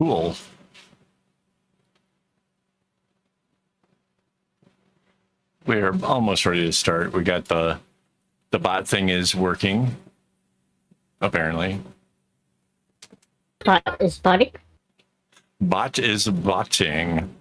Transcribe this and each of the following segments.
Cool. We're almost ready to start. We got the bot thing is working, apparently. Bot is botting? Bot is botting.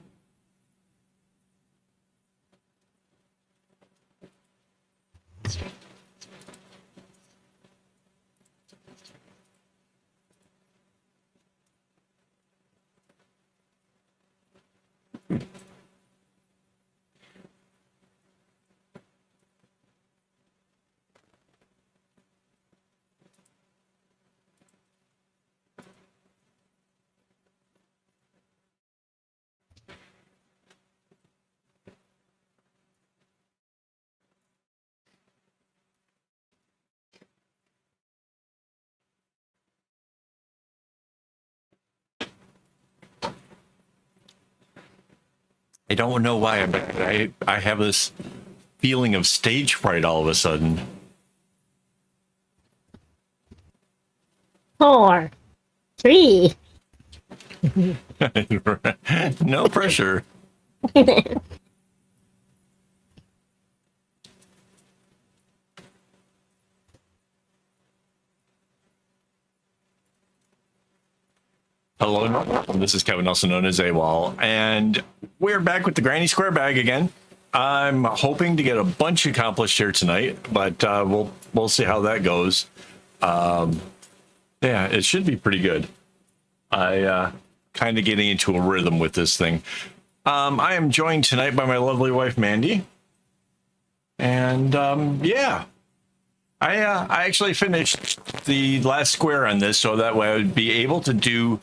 I don't know why, but I have this feeling of stage fright all of a sudden. 4, 3. No pressure. Hello, this is Kevin, also known as AKAAWOL, and we're back with the Granny Square bag again. I'm hoping to get a bunch accomplished here tonight, but we'll see how that goes. Yeah, it should be pretty good. I kind of getting into a rhythm with this thing. I am joined tonight by my lovely wife Mandy, and yeah. I actually finished the last square on this so that way I would be able to do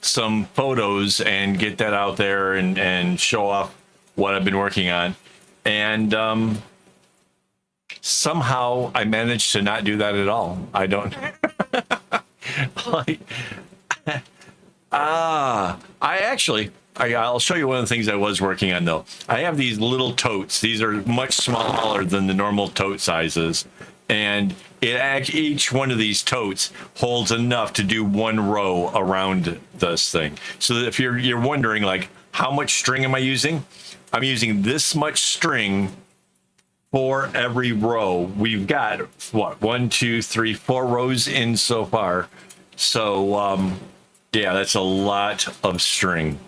some photos and get that out there and show off what I've been working on. And somehow I managed to not do that at all. I don't like I'll show you one of the things I was working on though. I have these little totes. These are much smaller than the normal tote sizes. And each one of these totes holds enough to do one row around this thing. So if you're wondering, like, how much string am I using? I'm using this much string for every row. We've got, what, 1, 2, 3, 4 rows in so far. So, yeah, that's a lot of string.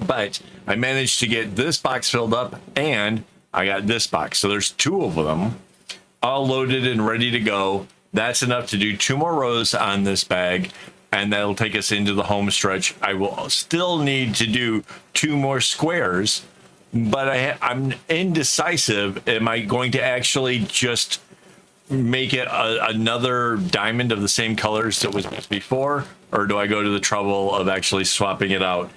But I managed to get this box filled up, and I got this box. So there's 2 of them, all loaded and ready to go. That's enough to do 2 more rows on this bag, and that'll take us into the home stretch. I will still need to do 2 more squares, but I'm indecisive. Am I going to actually just make it another diamond of the same colors that was before, or do I go to the trouble of actually swapping it out?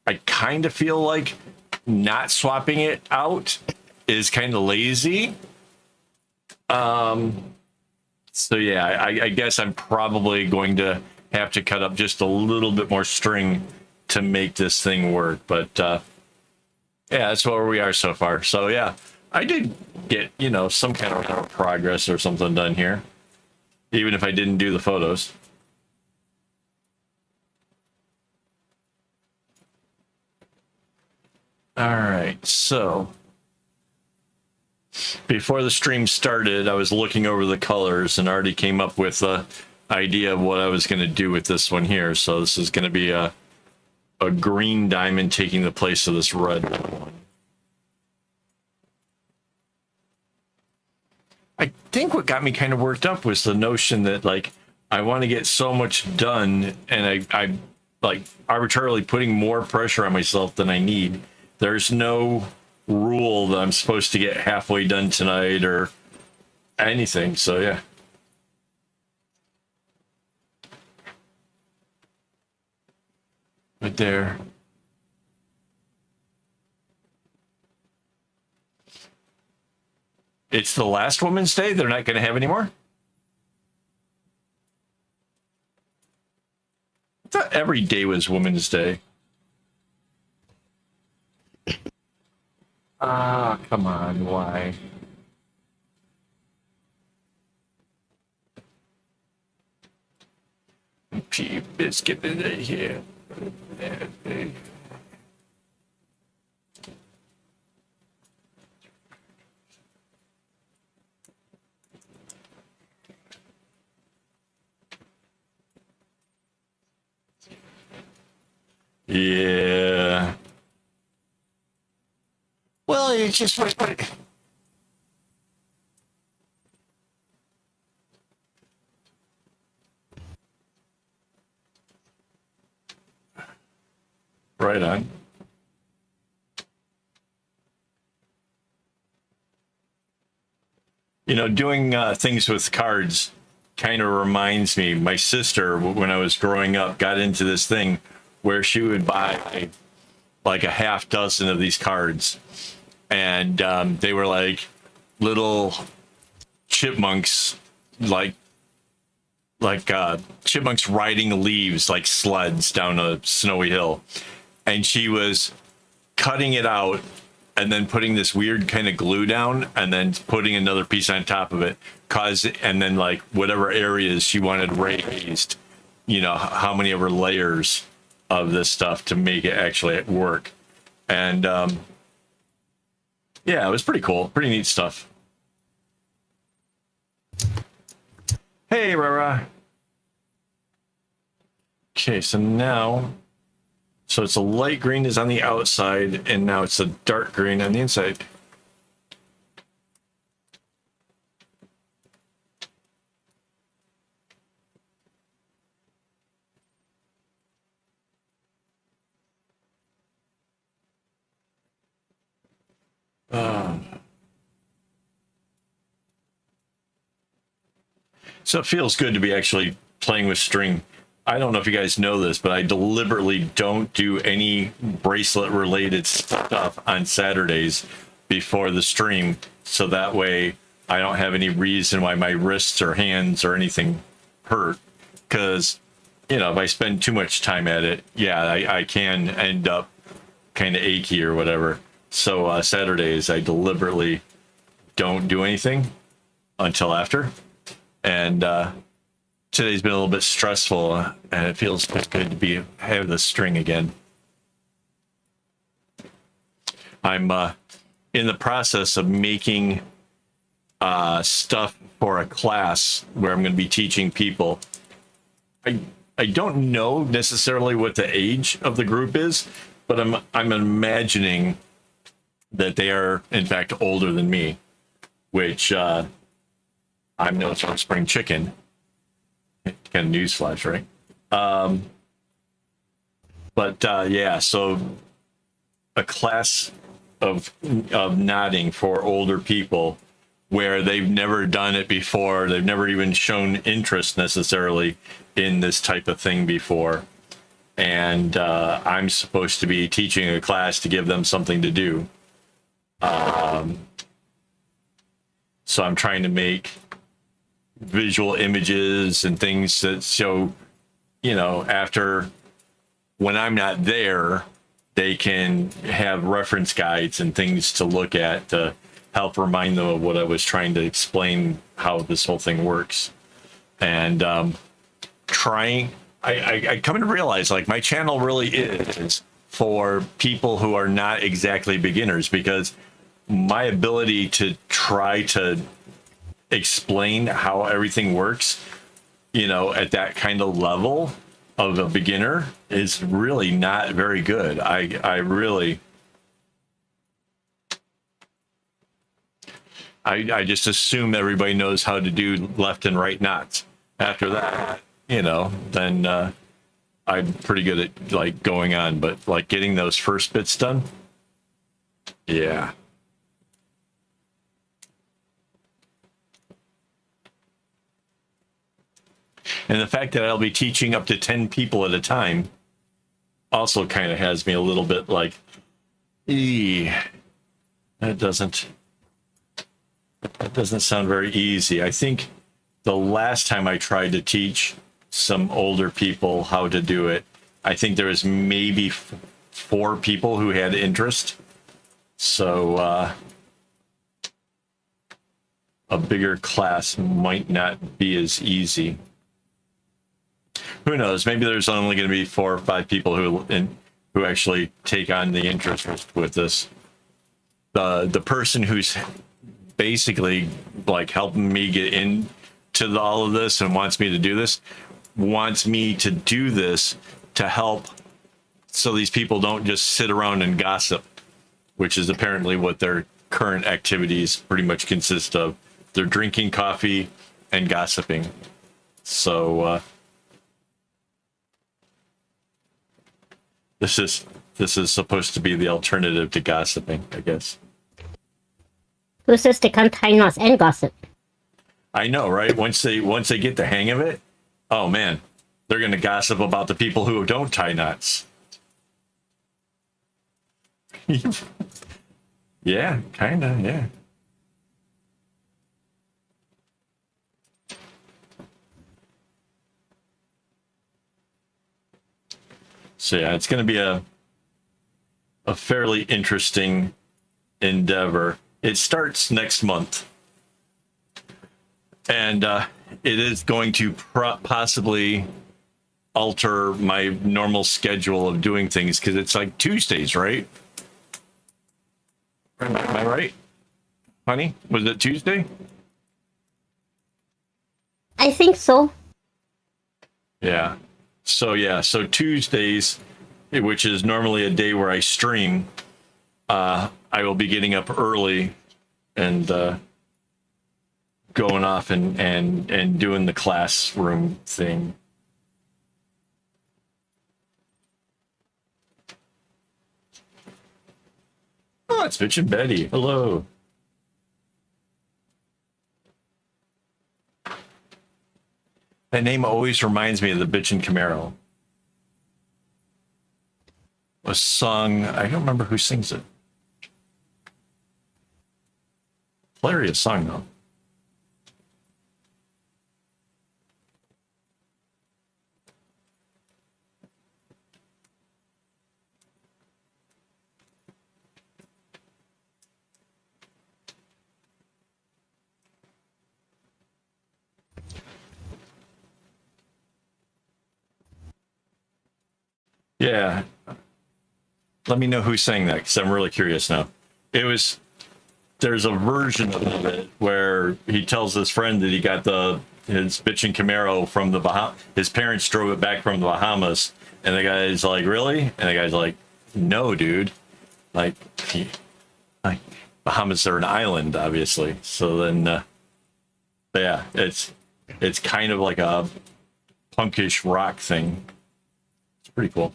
I kind of feel like not swapping it out is kind of lazy. So yeah, I guess I'm probably going to have to cut up just a little bit more string to make this thing work. But yeah, that's where we are so far. So yeah, I did get, you know, some kind of progress or something done here, even if I didn't do the photos. All right, so before the stream started, I was looking over the colors and already came up with the idea of what I was going to do with this one here. So this is going to be a green diamond taking the place of this red one. I think what got me kind of worked up was the notion that, like, I want to get so much done, and I like arbitrarily putting more pressure on myself than I need. There's no rule that I'm supposed to get halfway done tonight or anything. So yeah. Right there. It's the last Women's Day. They're not going to have any more. I thought every day was Women's Day. Ah, come on, why? few bits skipping right here. Yeah. Well, it's just what. Right on. You know, doing things with cards kind of reminds me. My sister, when I was growing up, got into this thing where she would buy like a half dozen of these cards, and they were like little chipmunks, like chipmunks riding leaves like sleds down a snowy hill, and she was cutting it out and then putting this weird kind of glue down and then putting another piece on top of it, and then like whatever areas she wanted raised, you know, how many of her layers of this stuff to make it actually work. And yeah, it was pretty cool, pretty neat stuff. Hey, Rara. Okay, so now, so it's a light green is on the outside, and now it's a dark green on the inside. So it feels good to be actually playing with string. I don't know if you guys know this, but I deliberately don't do any bracelet related stuff on Saturdays before the stream. So that way I don't have any reason why my wrists or hands or anything hurt. Because, you know, if I spend too much time at it, yeah, I can end up kind of achy or whatever. So Saturdays, I deliberately don't do anything until after. And today's been a little bit stressful, and it feels good to have the string again. I'm in the process of making stuff for a class where I'm going to be teaching people. I don't know necessarily what the age of the group is, but I'm imagining that they are in fact older than me, which I'm no spring chicken. Kind of newsflash, right? But yeah, so a class of knotting for older people where they've never done it before. They've never even shown interest necessarily in this type of thing before. And I'm supposed to be teaching a class to give them something to do. So I'm trying to make visual images and things that show, you know, after when I'm not there, they can have reference guides and things to look at to help remind them of what I was trying to explain, how this whole thing works. And I come to realize, like, my channel really is for people who are not exactly beginners, because my ability to try to explain how everything works, you know, at that kind of level of a beginner is really not very good. I really just assume everybody knows how to do left and right knots. After that, you know, then I'm pretty good at like going on, but like getting those first bits done, yeah. And the fact that I'll be teaching up to 10 people at a time also kind of has me a little bit like, that doesn't sound very easy. I think the last time I tried to teach some older people how to do it, I think there was maybe 4 people who had interest. So a bigger class might not be as easy. who knows? Maybe there's only going to be 4 or 5 people who actually take on the interest with this. The person who's basically like helping me get into all of this and wants me to do this to help so these people don't just sit around and gossip, which is apparently what their current activities pretty much consist of. They're drinking coffee and gossiping. So this is supposed to be the alternative to gossiping, I guess. Who says to come tie knots and gossip? I know, right? Once they get the hang of it, oh man, they're going to gossip about the people who don't tie knots. Yeah, kind of, yeah. So yeah, it's going to be a fairly interesting endeavor. It starts next month, and it is going to possibly alter my normal schedule of doing things because it's like Tuesdays, right? Am I right, honey? Was it Tuesday? I think so. Yeah. So Tuesdays, which is normally a day where I stream, I will be getting up early and going off and doing the classroom thing. Oh, it's Bitch and Betty. Hello. That name always reminds me of the Bitch and Camaro. A song, I don't remember who sings it. Hilarious song, though. Yeah. Let me know who sang that because I'm really curious now. There's a version of it where he tells his friend that he got his bitchin' Camaro from the Bahamas. His parents drove it back from the Bahamas, and the guy's like, "Really?" And the guy's like, "No, dude. Like Bahamas are an island, obviously." So then, yeah, it's kind of like a punkish rock thing. It's pretty cool.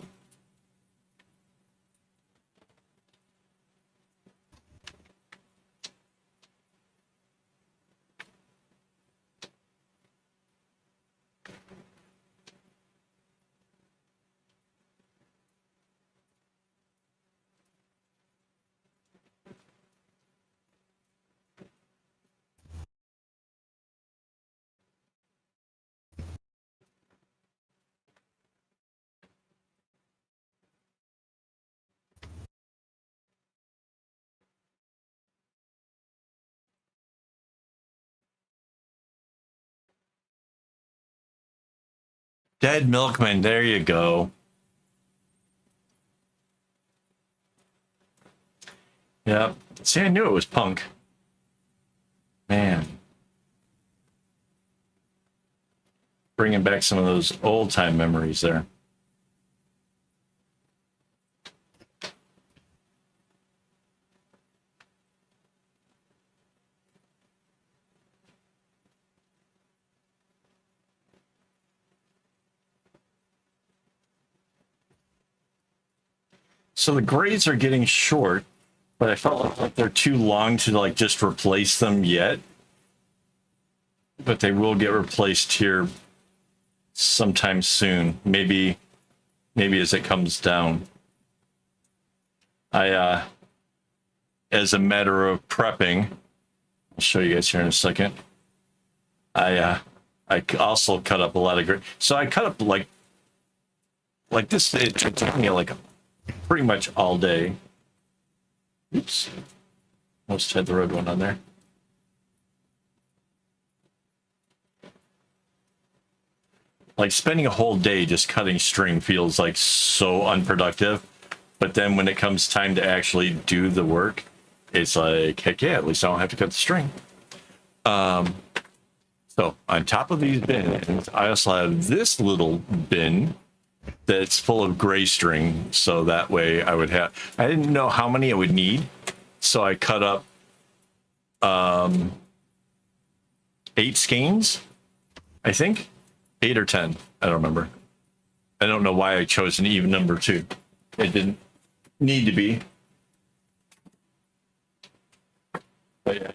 Dead Milkman, there you go. Yep. See, I knew it was punk. Man. Bringing back some of those old time memories there. So the grades are getting short, but I felt like they're too long to like just replace them yet. But they will get replaced here sometime soon. Maybe as it comes down. I as a matter of prepping, I'll show you guys here in a second. I also cut up a lot of grades. So I cut up like this. It took me like pretty much all day. Oops. Almost had the red one on there. like spending a whole day just cutting string feels like so unproductive. But then when it comes time to actually do the work, it's like, heck yeah, at least I don't have to cut the string. So on top of these bins, I also have this little bin that's full of gray string. So that way I didn't know how many I would need. So I cut up 8 skeins, I think. 8 or 10. I don't remember. I don't know why I chose an even number too. It didn't need to be. But yeah.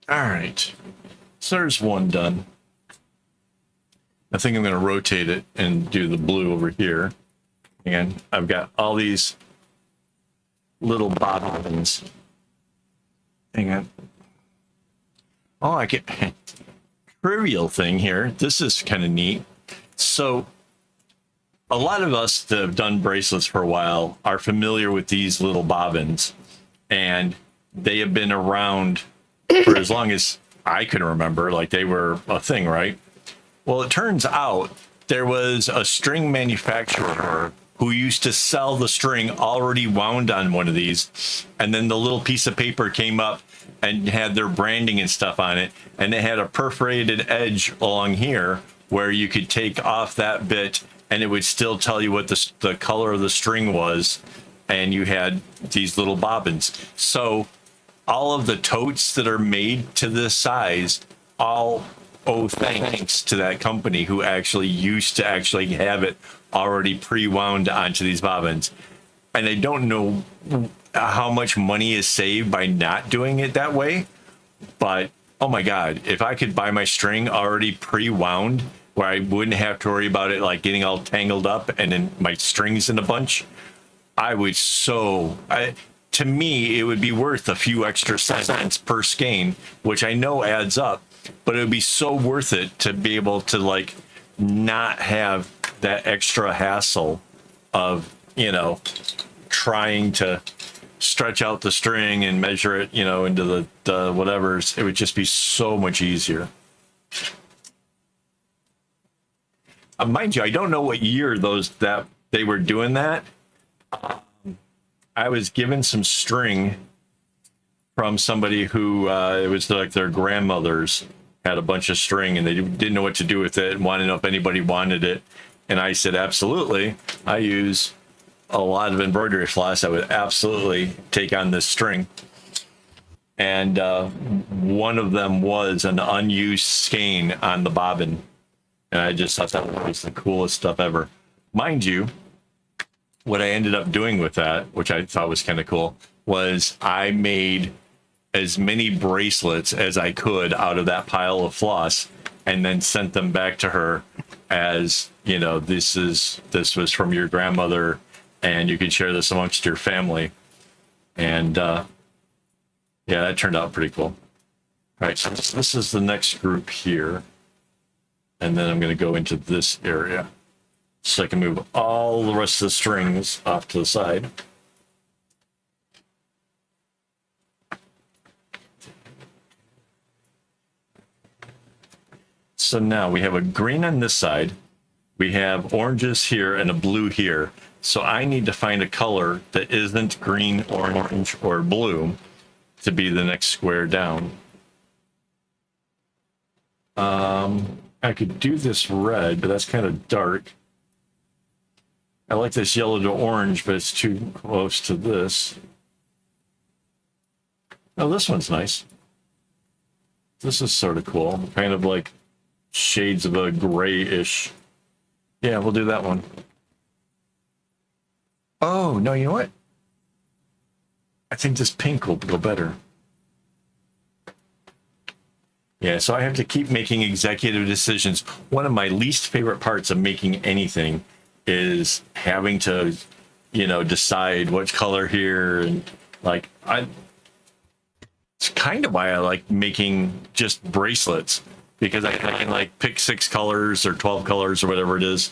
All right. So there's one done. I think I'm going to rotate it and do the blue over here. Again, I've got all these little bobbins. Hang on. Oh, I get trivial thing here. This is kind of neat. So a lot of us that have done bracelets for a while are familiar with these little bobbins, and they have been around for as long as I can remember. Like, they were a thing, right? Well, it turns out there was a string manufacturer who used to sell the string already wound on one of these, and then the little piece of paper came up and had their branding and stuff on it, and it had a perforated edge along here where you could take off that bit and it would still tell you what the color of the string was, and you had these little bobbins. So all of the totes that are made to this size all owe thanks to that company who actually used to actually have it already pre-wound onto these bobbins. And I don't know how much money is saved by not doing it that way, but oh my God, if I could buy my string already pre-wound where I wouldn't have to worry about it like getting all tangled up and then my strings in a bunch, I would to me, it would be worth a few extra cents per skein, which I know adds up, but it would be so worth it to be able to like not have that extra hassle of, trying to stretch out the string and measure it, into the whatevers. It would just be so much easier. Mind you, I don't know what year that they were doing that. I was given some string from somebody who it was like their grandmother's had a bunch of string and they didn't know what to do with it and wanted to know if anybody wanted it. And I said, absolutely. I use a lot of embroidery floss. I would absolutely take on this string. And one of them was an unused skein on the bobbin. And I just thought that was the coolest stuff ever. Mind you, what I ended up doing with that, which I thought was kind of cool, was I made as many bracelets as I could out of that pile of floss and then sent them back to her as, this was from your grandmother and you can share this amongst your family. And yeah, that turned out pretty cool. All right, so this is the next group here. And then I'm going to go into this area so I can move all the rest of the strings off to the side. So now we have a green on this side. We have oranges here and a blue here. So I need to find a color that isn't green, orange, or blue to be the next square down. I could do this red, but that's kind of dark. I like this yellow to orange, but it's too close to this. Oh, this one's nice. This is sort of cool. Kind of like shades of a grayish. Yeah, we'll do that one. Oh, no, you know what? I think this pink will go better. Yeah, so I have to keep making executive decisions. One of my least favorite parts of making anything is having to, decide which color here. And like, it's kind of why I like making just bracelets, because I can like pick 6 colors or 12 colors or whatever it is.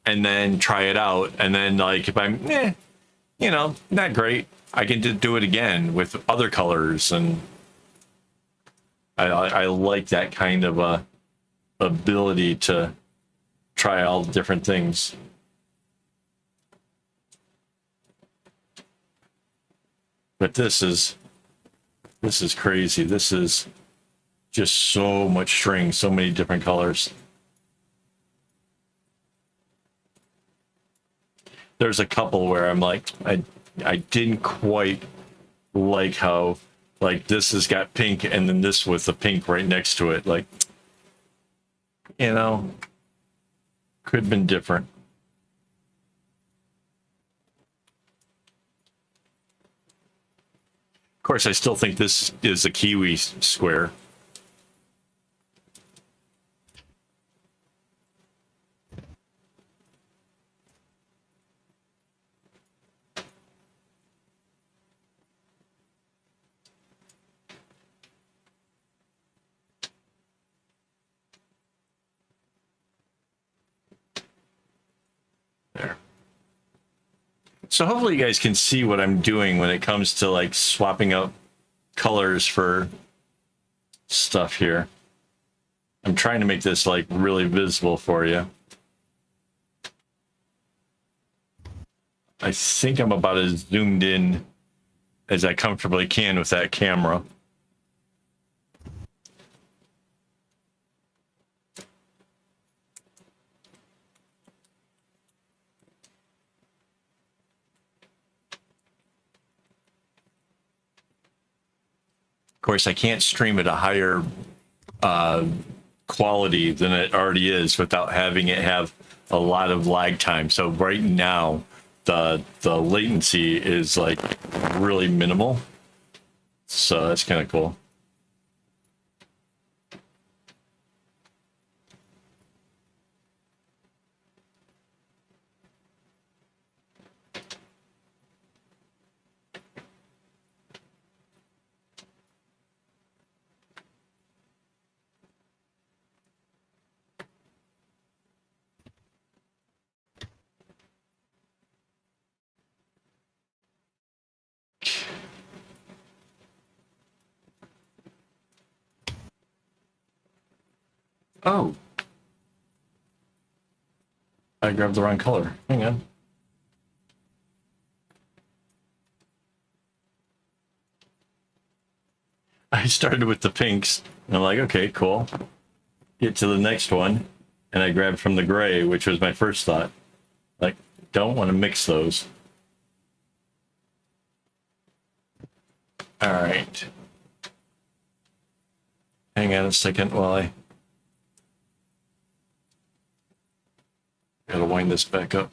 and then try it out. And then like if I'm, you know, not great, I can do it again with other colors. And I like that kind of ability to try all the different things. But this is crazy. This is just so much string, so many different colors. There's a couple where I'm like, I didn't quite like how, like, this has got pink and then this with the pink right next to it. Like, you know, could have been different. Of course, I still think this is a kiwi square. There. So hopefully you guys can see what I'm doing when it comes to like swapping out colors for stuff here. I'm trying to make this like really visible for you. I think I'm about as zoomed in as I comfortably can with that camera. Of course, I can't stream at a higher quality than it already is without having it have a lot of lag time. So right now, the latency is like really minimal. So that's kind of cool. Oh, I grabbed the wrong color. Hang on. I started with the pinks, and I'm like, okay, cool. Get to the next one, and I grabbed from the gray, which was my first thought. Like, don't want to mix those. All right. Hang on a second while I gotta wind this back up.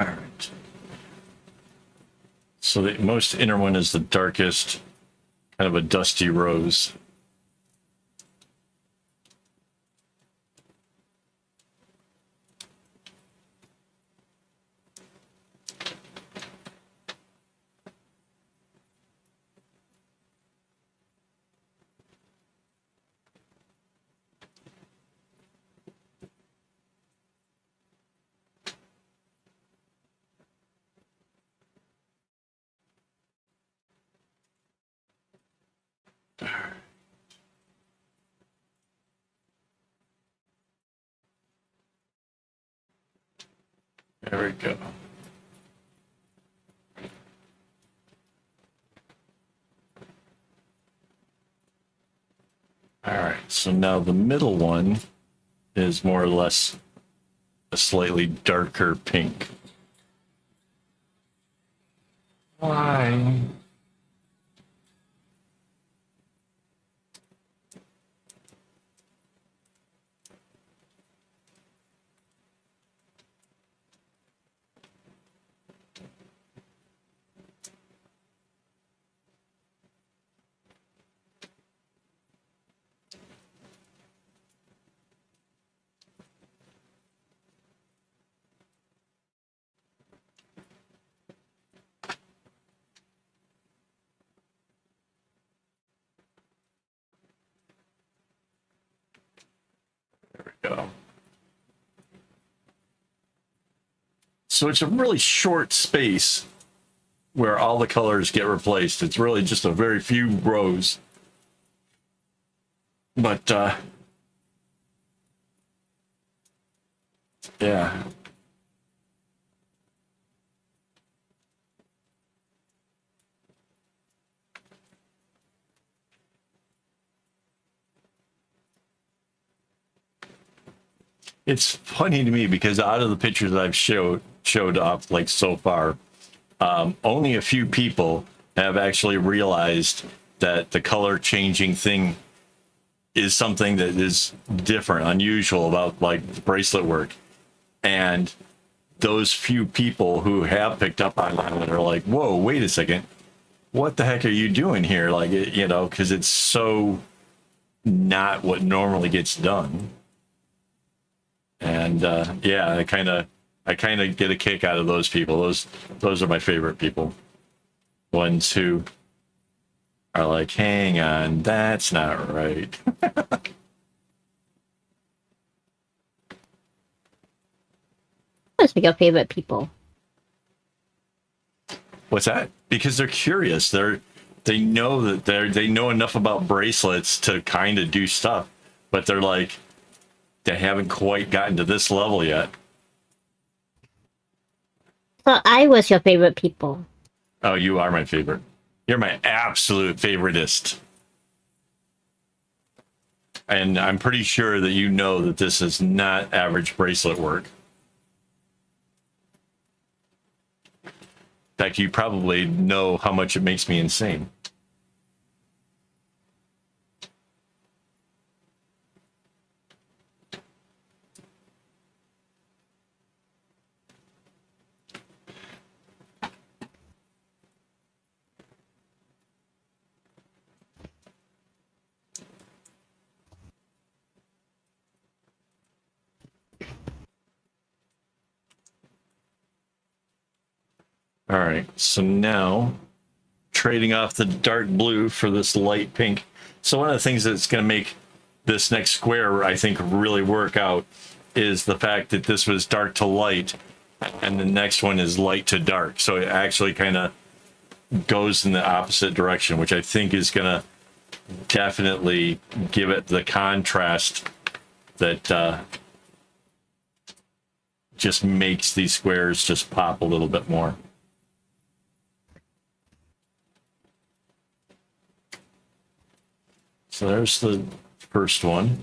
All right. So the most inner one is the darkest, kind of a dusty rose. There we go. All right, so now the middle one is more or less a slightly darker pink. Why? go. So it's a really short space where all the colors get replaced. It's really just a very few rows. But yeah. It's funny to me because out of the pictures that I've showed up like so far, only a few people have actually realized that the color changing thing is something that is different, unusual about like bracelet work. And those few people who have picked up on it are like, whoa, wait a second. What the heck are you doing here? Like, you know, because it's so not what normally gets done. And yeah, I kind of get a kick out of those people. Those are my favorite people. Ones who are like, hang on, that's not right. Those are your favorite people. What's that? Because they're curious. They know that they know enough about bracelets to kind of do stuff, but they're like, they haven't quite gotten to this level yet. So I was your favorite people. Oh, you are my favorite. You're my absolute favoritist. And I'm pretty sure that you know that this is not average bracelet work. In fact, you probably know how much it makes me insane. All right, so now trading off the dark blue for this light pink. So one of the things that's going to make this next square, I think, really work out is the fact that this was dark to light and the next one is light to dark. So it actually kind of goes in the opposite direction, which I think is going to definitely give it the contrast that just makes these squares just pop a little bit more. So there's the first one.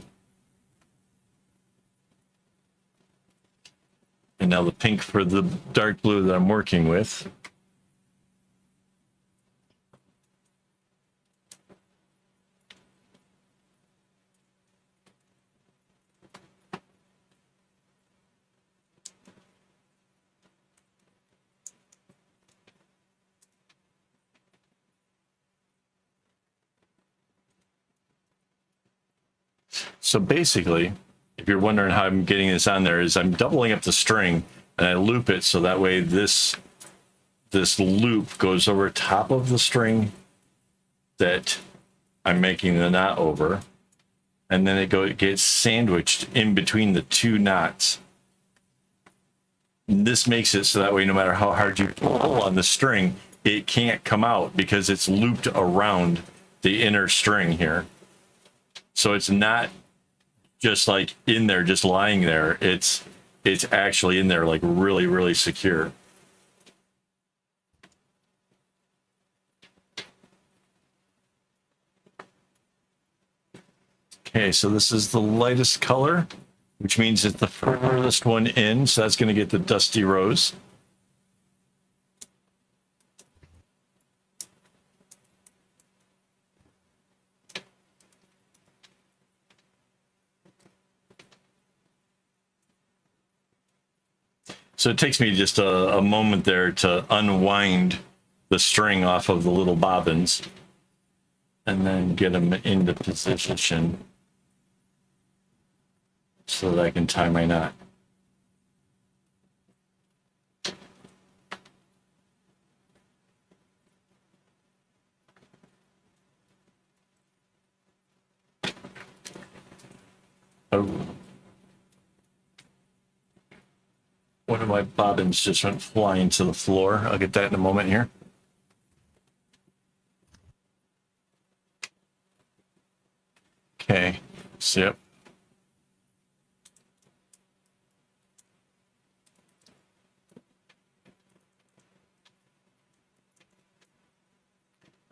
And now the pink for the dark blue that I'm working with. So basically, if you're wondering how I'm getting this on there, is I'm doubling up the string and I loop it so that way this loop goes over top of the string that I'm making the knot over, and then it gets sandwiched in between the two knots. And this makes it so that way no matter how hard you pull on the string, it can't come out because it's looped around the inner string here. So it's not just like in there, just lying there. It's actually in there, like really, really secure. Okay, so this is the lightest color, which means it's the furthest one in. So that's going to get the dusty rose. So it takes me just a moment there to unwind the string off of the little bobbins and then get them into position so that I can tie my knot. Oh. One of my bobbins just went flying to the floor. I'll get that in a moment here. Okay, so yep.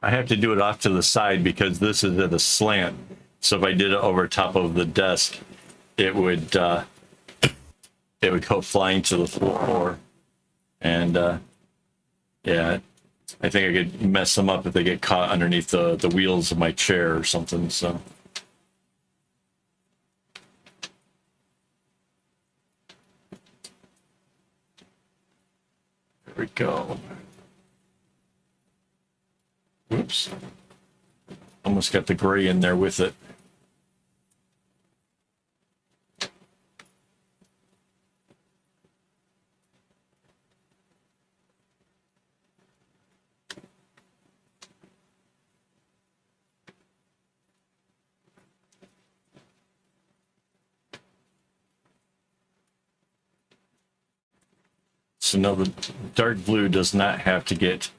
I have to do it off to the side because this is at a slant. So if I did it over top of the desk, it would go flying to the floor. And yeah, I think I could mess them up if they get caught underneath the wheels of my chair or something. So. There we go. Oops. Almost got the gray in there with it. So now the dark blue does not have to get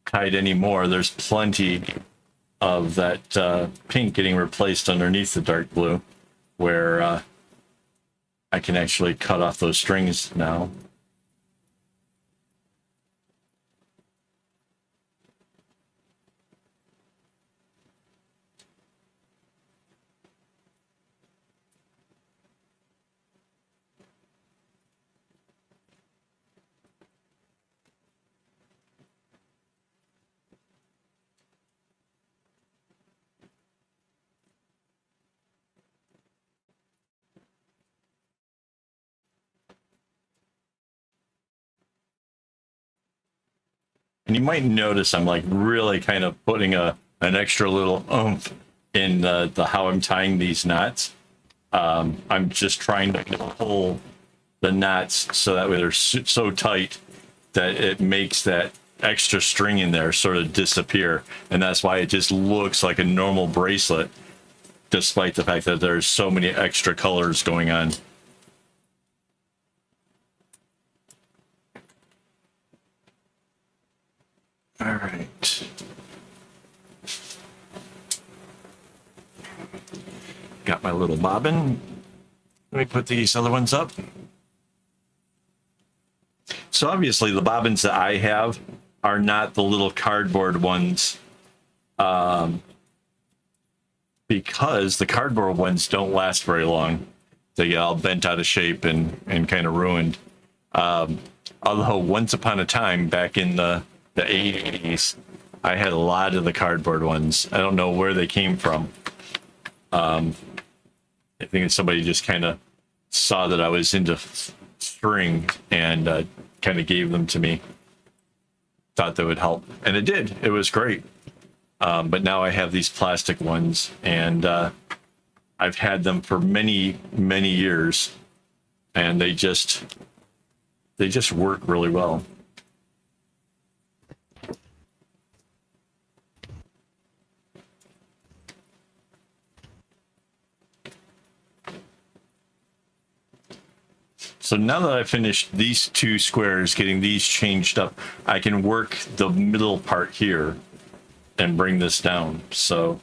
tied anymore. There's plenty of that pink getting replaced underneath the dark blue where I can actually cut off those strings now. And you might notice I'm like really kind of putting an extra little oomph in the how I'm tying these knots. I'm just trying to pull the knots so that way they're so tight that it makes that extra string in there sort of disappear. And that's why it just looks like a normal bracelet, despite the fact that there's so many extra colors going on. All right. Got my little bobbin. Let me put these other ones up. So obviously the bobbins that I have are not the little cardboard ones, because the cardboard ones don't last very long. They get all bent out of shape and kind of ruined. Although once upon a time back in the 80s, I had a lot of the cardboard ones. I don't know where they came from. I think somebody just kind of saw that I was into string and kind of gave them to me. Thought that would help, and it did. It was great. But now I have these plastic ones, and I've had them for many, many years, and they just work really well. So now that I finished these two squares, getting these changed up, I can work the middle part here and bring this down. So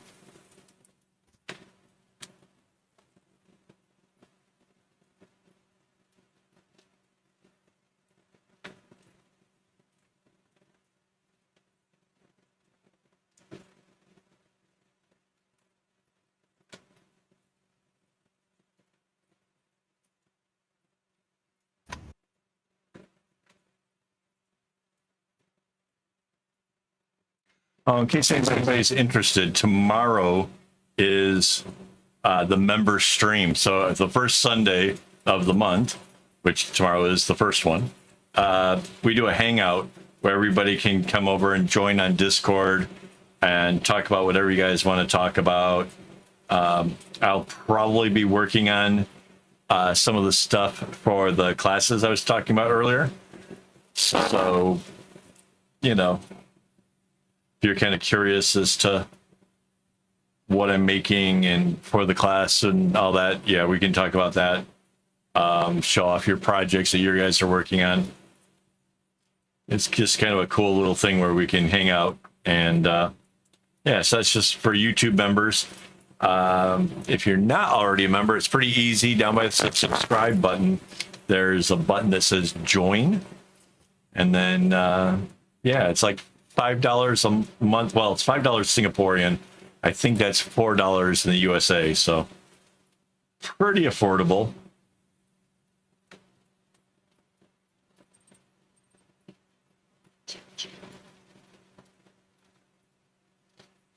in case anybody's interested, tomorrow is the member stream. So the first Sunday of the month, which tomorrow is the first one, we do a hangout where everybody can come over and join on Discord and talk about whatever you guys want to talk about. I'll probably be working on some of the stuff for the classes I was talking about earlier. So, you know, if you're kind of curious as to what I'm making and for the class and all that, yeah, we can talk about that. show off your projects that you guys are working on. It's just kind of a cool little thing where we can hang out. And yeah, so that's just for YouTube members. If you're not already a member, it's pretty easy. Down by the subscribe button, there's a button that says join. And then, yeah, it's like $5 a month. Well, it's $5 Singaporean. I think that's $4 in the USA. So pretty affordable.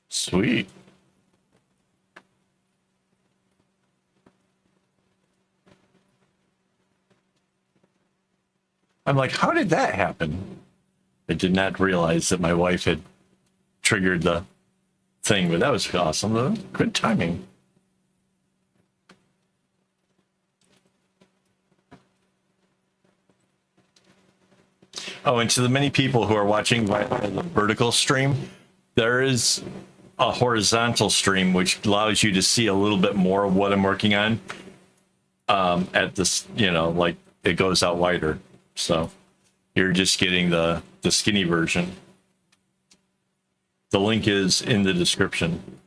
Sweet. I'm like, how did that happen? I did not realize that my wife had triggered the thing, but that was awesome though. Good timing. Oh, and to the many people who are watching via the vertical stream, there is a horizontal stream which allows you to see a little bit more of what I'm working on. At this, you know, like it goes out wider, so you're just getting the skinny version. The link is in the description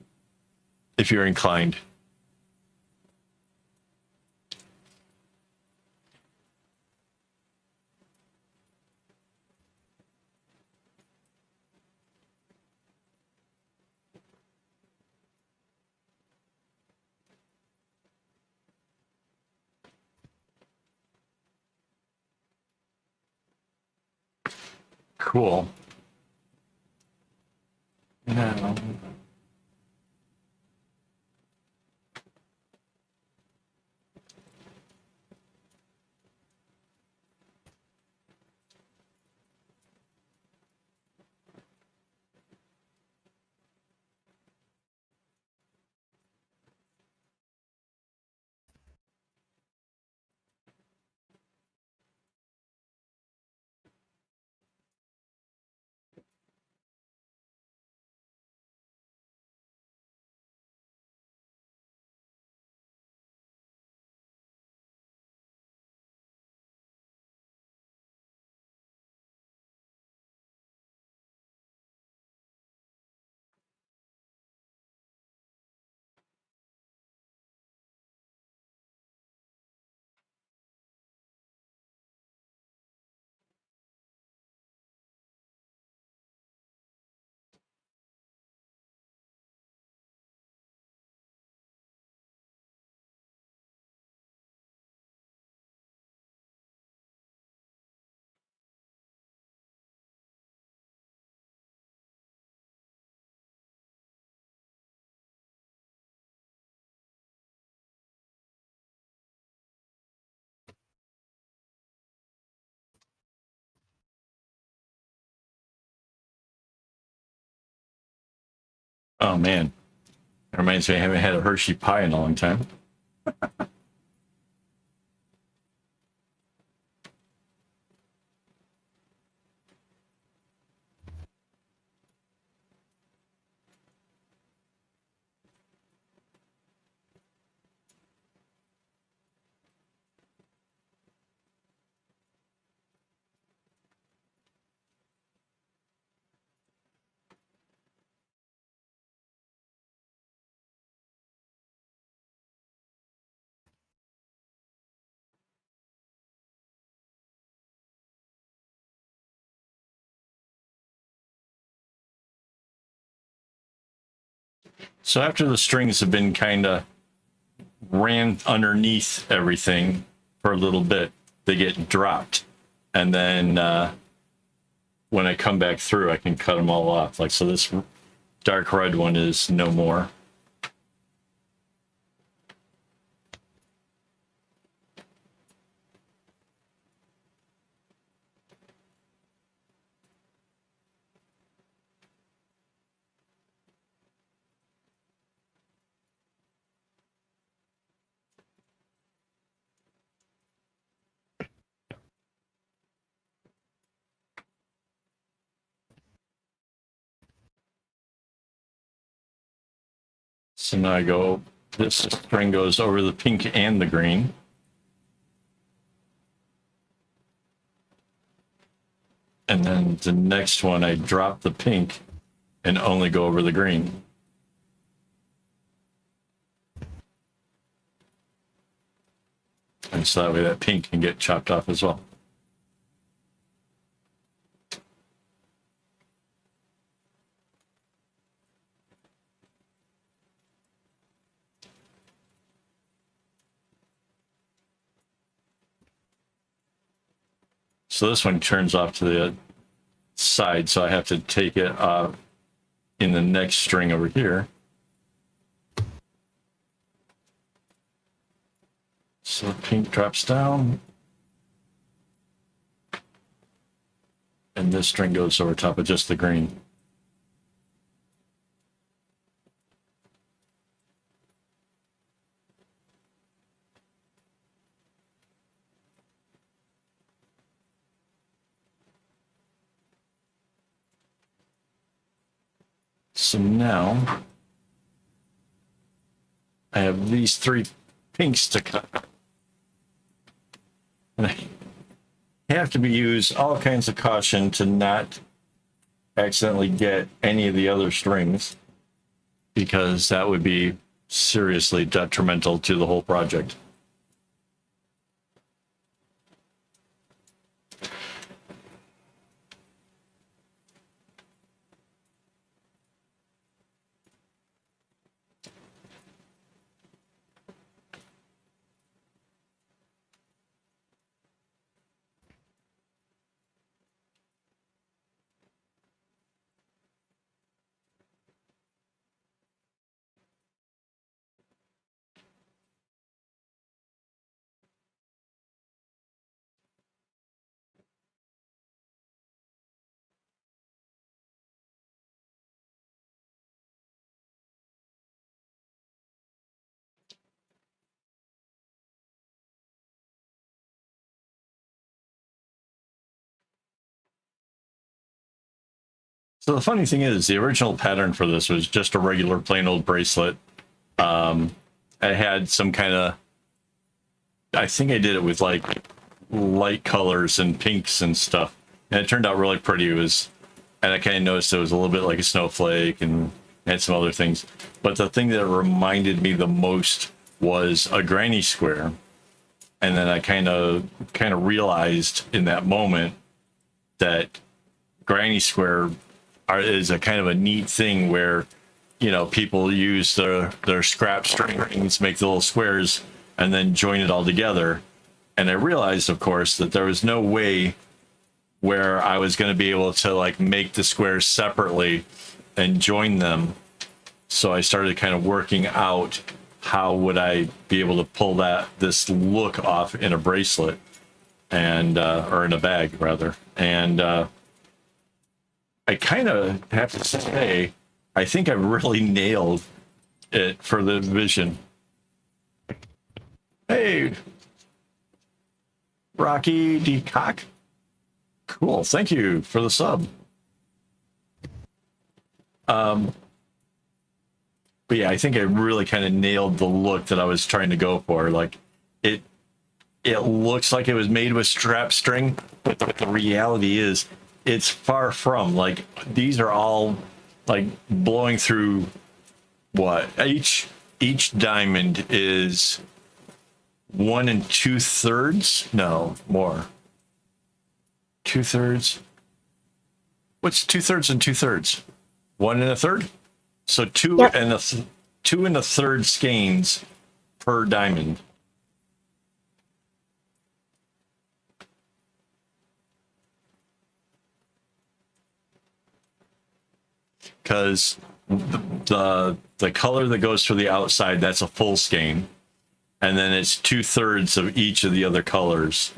if you're inclined. Cool. Now, oh man, it reminds me I haven't had a Hershey pie in a long time. So after the strings have been kind of ran underneath everything for a little bit, they get dropped. And then when I come back through, I can cut them all off. Like, so this dark red one is no more. So now I go, this string goes over the pink and the green. And then the next one, I drop the pink and only go over the green. And so that way that pink can get chopped off as well. So this one turns off to the side, so I have to take it in the next string over here. So pink drops down. And this string goes over top of just the green. So now I have these 3 pinks to cut. And I have to use all kinds of caution to not accidentally get any of the other strings, because that would be seriously detrimental to the whole project. So the funny thing is, the original pattern for this was just a regular plain old bracelet. I had some kind of, I think I did it with like light colors and pinks and stuff, and it turned out really pretty. It was, and I kind of noticed it was a little bit like a snowflake and had some other things. But the thing that reminded me the most was a granny square. And then I kind of realized in that moment that granny square is a kind of a neat thing where, you know, people use their scrap string rings, make the little squares, and then join it all together. And I realized, of course, that there was no way where I was going to be able to like make the squares separately and join them. So I started kind of working out how would I be able to pull this look off in a bracelet, and or in a bag rather. And I kind of have to say, I think I really nailed it for the vision. Hey, Rocky D. Cock. Cool. Thank you for the sub. But yeah, I think I really kind of nailed the look that I was trying to go for. Like it looks like it was made with strap string, but the reality is it's far from. Like these are all like blowing through what each diamond is 1 2/3. No, more. 2/3. What's 2/3 and 2/3? 1 1/3. So 2 Yep. and 2 1/3 skeins per diamond. Because the color that goes for the outside, that's a full skein, and then it's 2/3 of each of the other colors.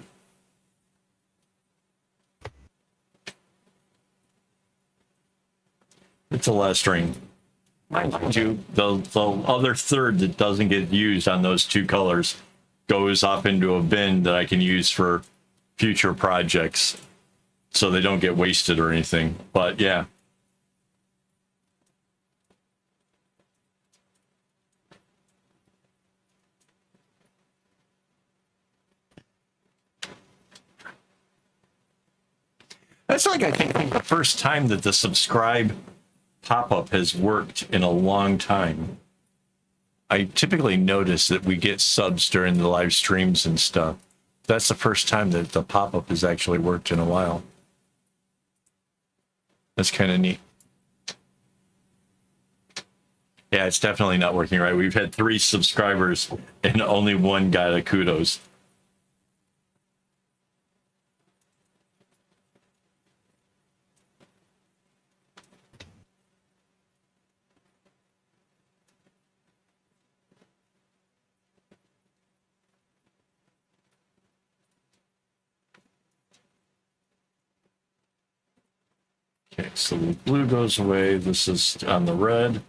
It's a lot of string. Mind you, the other third that doesn't get used on those 2 colors goes off into a bin that I can use for future projects, so they don't get wasted or anything. But yeah. That's like, I think the first time that the subscribe pop-up has worked in a long time. I typically notice that we get subs during the live streams and stuff. That's the first time that the pop-up has actually worked in a while. That's kind of neat. Yeah, it's definitely not working right. We've had 3 subscribers and only 1 got a kudos. Okay, so the blue goes away. This is on the red.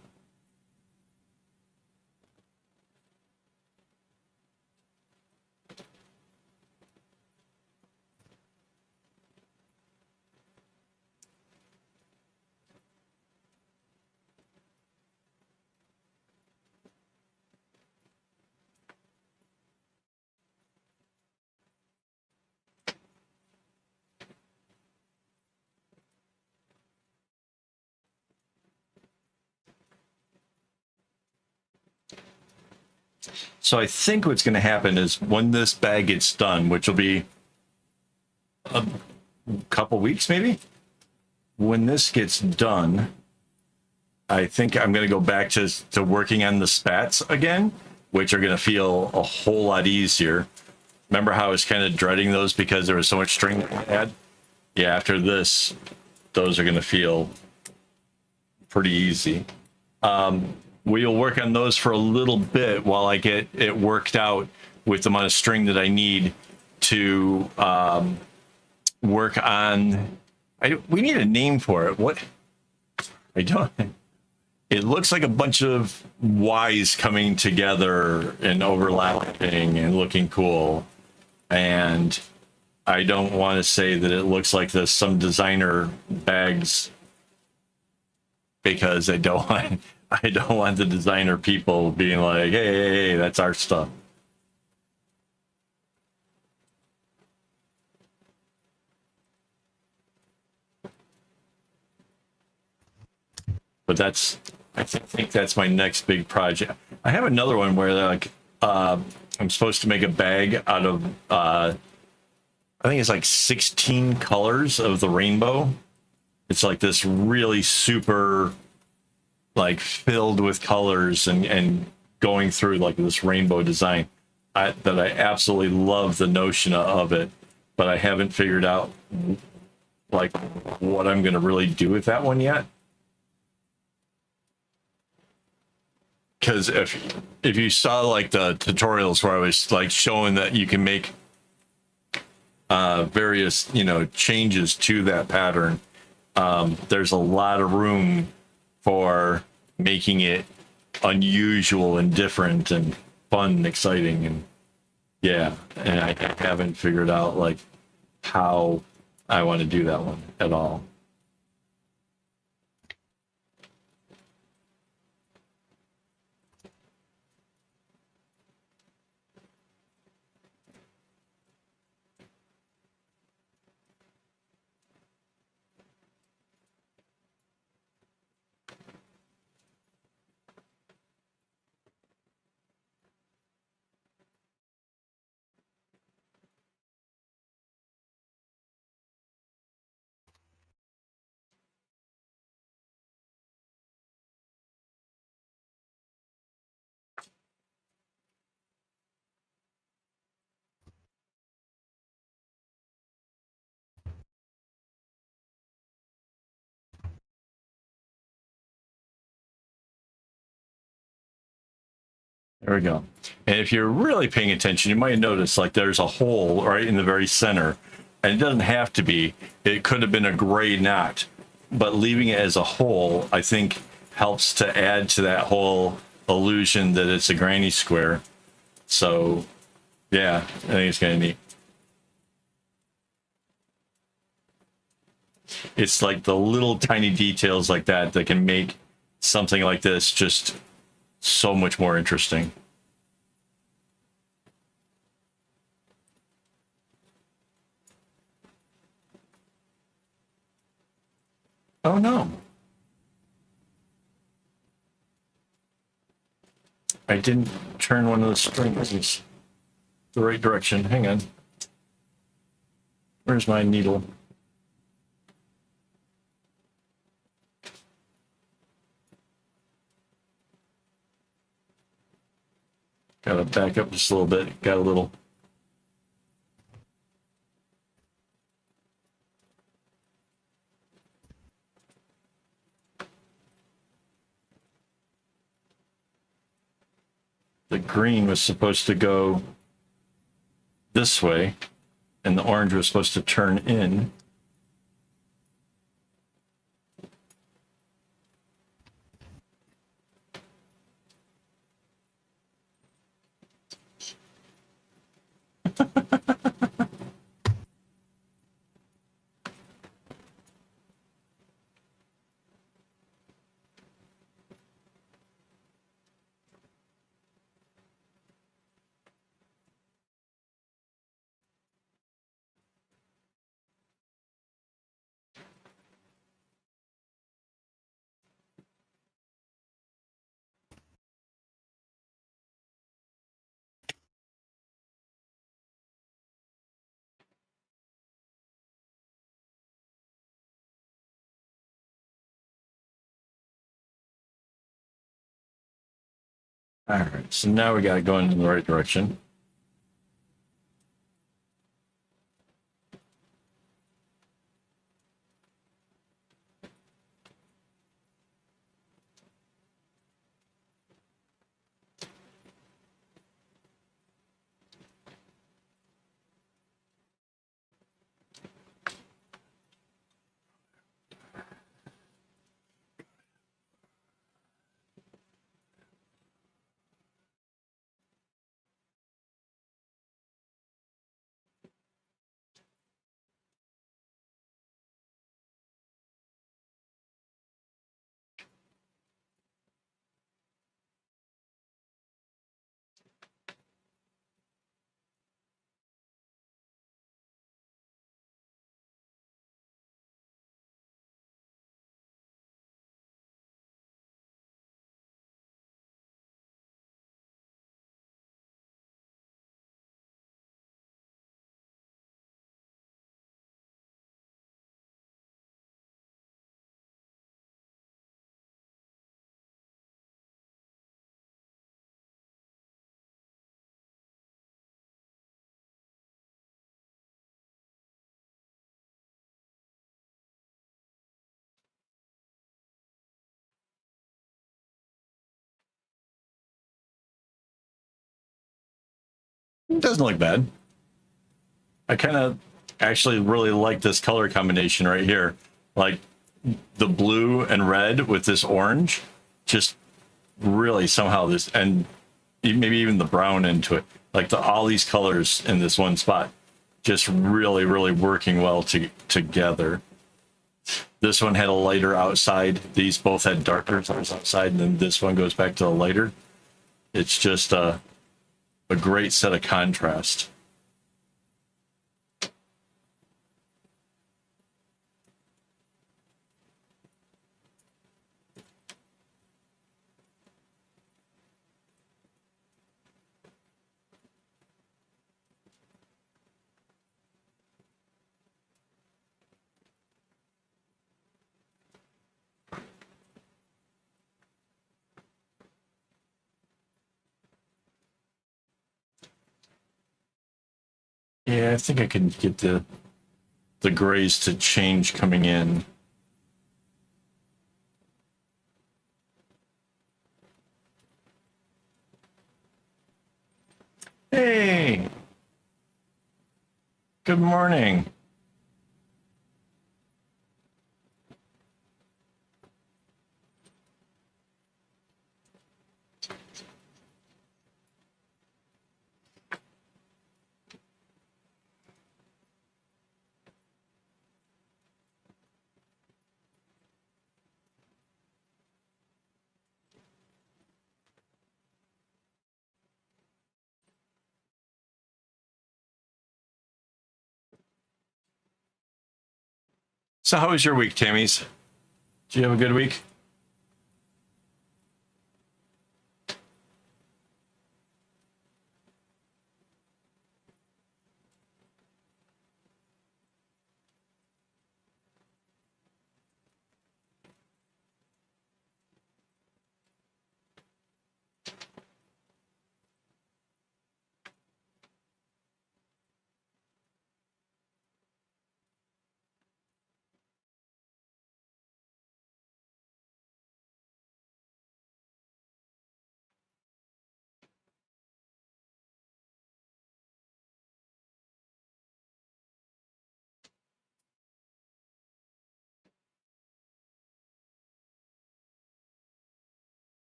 So I think what's going to happen is when this bag gets done, which will be a couple weeks maybe, when this gets done, I think I'm going to go back to working on the spats again, which are going to feel a whole lot easier. Remember how I was kind of dreading those because there was so much string that I had? Yeah, after this, those are going to feel pretty easy. We'll work on those for a little bit while I get it worked out with the amount of string that I need to work on. We need a name for it. What? I don't. It looks like a bunch of Y's coming together and overlapping and looking cool. And I don't want to say that it looks like some designer bags because I don't want the designer people being like, hey, that's our stuff. But I think that's my next big project. I have another one where like I'm supposed to make a bag out of I think it's like 16 colors of the rainbow. It's like this really super like filled with colors and going through like this rainbow design. I absolutely love the notion of it, but I haven't figured out like what I'm going to really do with that one yet. Because if you saw like the tutorials where I was like showing that you can make various changes to that pattern, there's a lot of room for making it unusual and different and fun and exciting. And yeah, and I haven't figured out like how I want to do that one at all. There we go. And if you're really paying attention, you might notice like there's a hole right in the very center. And it doesn't have to be. It could have been a gray knot. But leaving it as a hole, I think, helps to add to that whole illusion that it's a granny square. So, yeah, I think it's kind of neat. It's like the little tiny details like that that can make something like this just so much more interesting. Oh no. I didn't turn one of the strings the right direction. Hang on. Where's my needle? Gotta back up just a little bit. Got a little. The green was supposed to go this way, and the orange was supposed to turn in. All right, so now we got to go in the right direction. It doesn't look bad. I kind of actually really like this color combination right here. Like the blue and red with this orange, just really somehow this, and maybe even the brown into it. Like all these colors in this one spot, just really, really working well together. This one had a lighter outside. These both had darker colors outside, and then this one goes back to the lighter. It's just a great set of contrast. Yeah, I think I can get the grays to change coming in. Hey, good morning. So how was your week, Tammy's? Did you have a good week?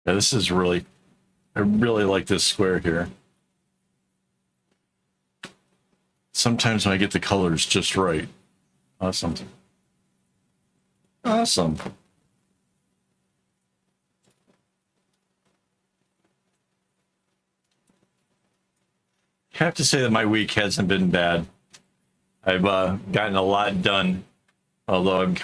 Yeah, this is really, I really like this square here. Sometimes when I get the colors just right. Awesome. Awesome. I have to say that my week hasn't been bad. I've gotten a lot done, although I'm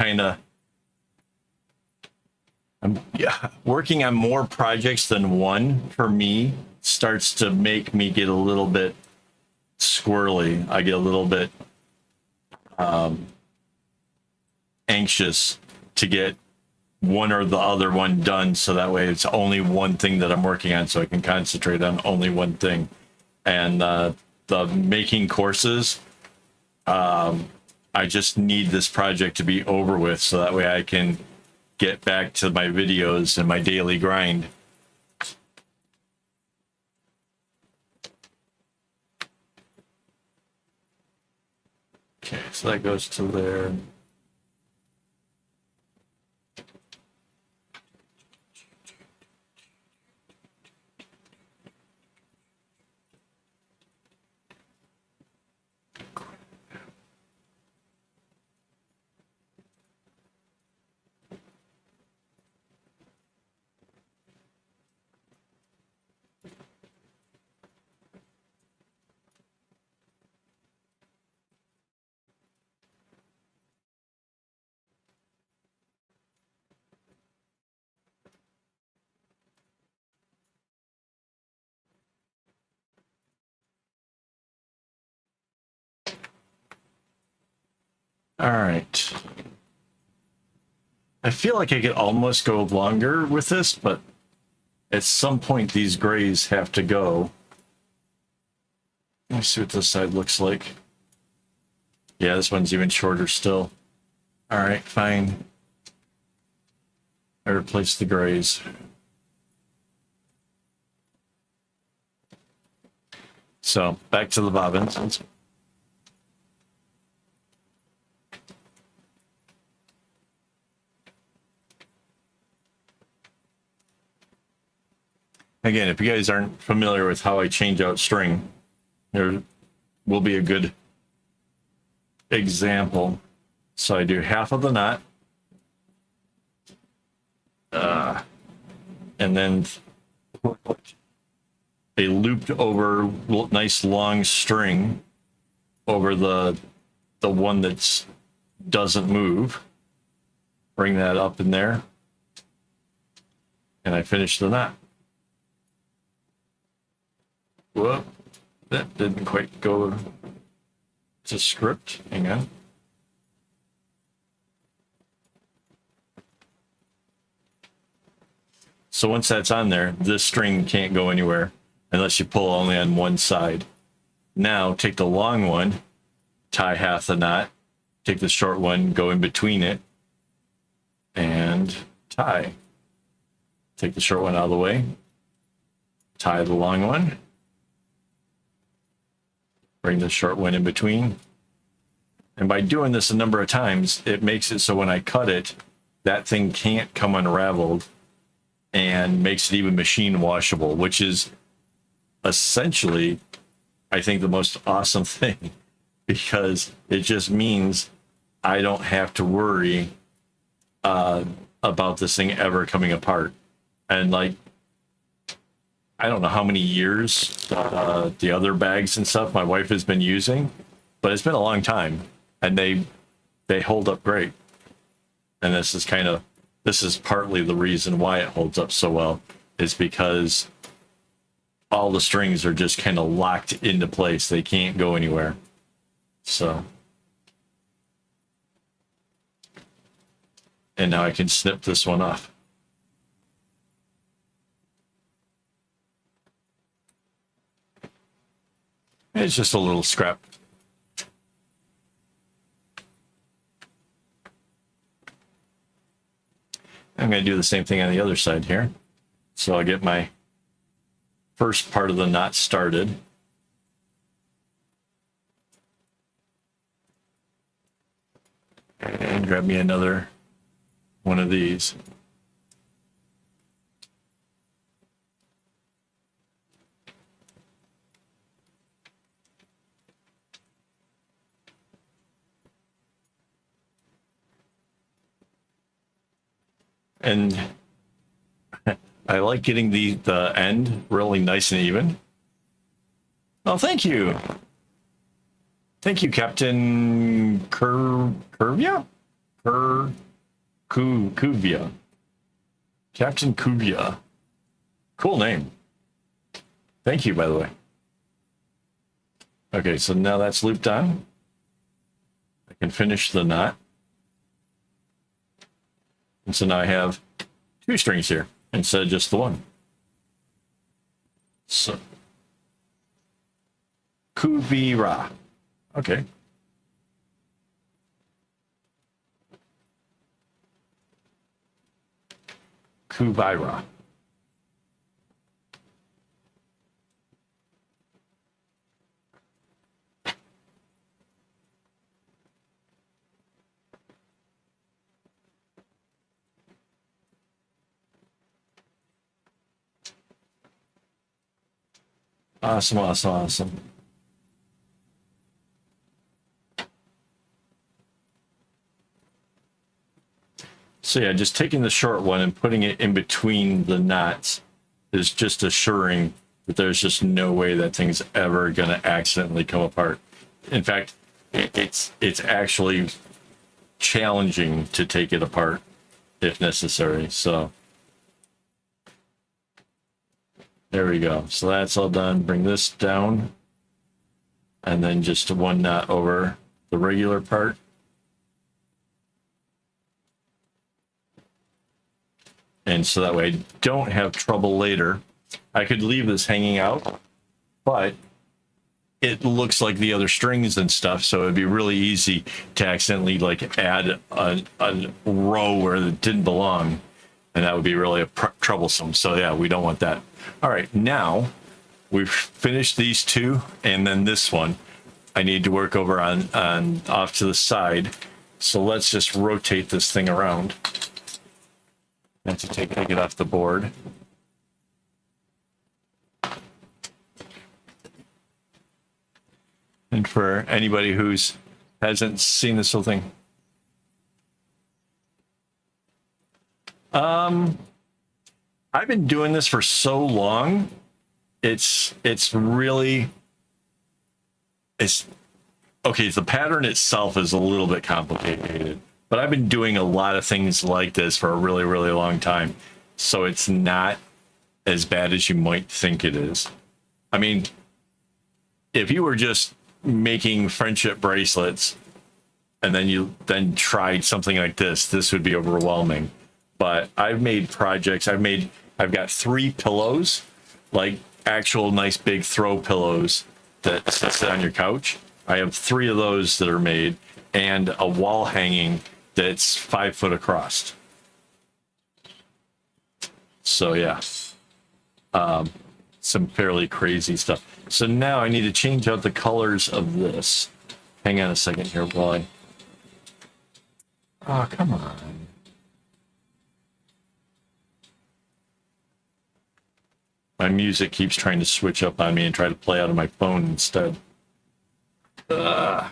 working on more projects than one for me starts to make me get a little bit squirrely. I get a little bit anxious to get one or the other one done, so that way it's only one thing that I'm working on, so I can concentrate on only one thing. And the making courses, I just need this project to be over with, so that way I can get back to my videos and my daily grind. Okay, so that goes to there. All right. I feel like I could almost go longer with this, but at some point these grays have to go. Let me see what this side looks like. Yeah, this one's even shorter still. All right, fine. I replaced the grays. So back to the bobbins. Again, if you guys aren't familiar with how I change out string, there will be a good example. So I do half of the knot, and then a looped over nice long string over the one that's doesn't move. Bring that up in there, and I finish the knot. Whoop, that didn't quite go to script. Hang on. So once that's on there, this string can't go anywhere unless you pull only on one side. Now take the long one, tie half the knot, take the short one, go in between it, and tie. Take the short one out of the way, tie the long one, bring the short one in between. And by doing this a number of times, it makes it so when I cut it, that thing can't come unraveled, and makes it even machine washable, which is essentially, I think, the most awesome thing, because it just means I don't have to worry about this thing ever coming apart. And like, I don't know how many years the other bags and stuff my wife has been using, but it's been a long time, and they hold up great. And this is partly the reason why it holds up so well, is because all the strings are just kind of locked into place. They can't go anywhere. So, and now I can snip this one off. It's just a little scrap. I'm going to do the same thing on the other side here. So I'll get my first part of the knot started. And grab me another one of these. And I like getting the end really nice and even. Oh, thank you. Thank you, Captain Curvia? Kuvia. Captain Kuvia. Cool name. Thank you, by the way. Okay, so now that's looped on. I can finish the knot. And so now I have 2 strings here instead of just the one. So, Kuvira. Okay. Kuvira. Awesome, awesome, awesome. So yeah, just taking the short one and putting it in between the knots is just assuring that there's just no way that thing's ever going to accidentally come apart. In fact, it's actually challenging to take it apart if necessary. So there we go. So that's all done. Bring this down and then just one knot over the regular part. And so that way I don't have trouble later. I could leave this hanging out, but it looks like the other strings and stuff, so it'd be really easy to accidentally like add a row where it didn't belong, and that would be really troublesome. So yeah, we don't want that. All right, now we've finished these 2, and then this one I need to work over on off to the side. So let's just rotate this thing around. I have to take it off the board. And for anybody who's hasn't seen this whole thing, I've been doing this for so long. It's really okay. The pattern itself is a little bit complicated, but I've been doing a lot of things like this for a really, really long time. So it's not as bad as you might think it is. I mean, if you were just making friendship bracelets and then you tried something like this would be overwhelming. But I've made projects. I've got 3 pillows, like actual nice big throw pillows that sit on your couch. I have 3 of those that are made, and a wall hanging that's 5 foot across. So yeah, some fairly crazy stuff. So now I need to change out the colors of this. Hang on a second here while I... Oh, come on. My music keeps trying to switch up on me and try to play out of my phone instead. There,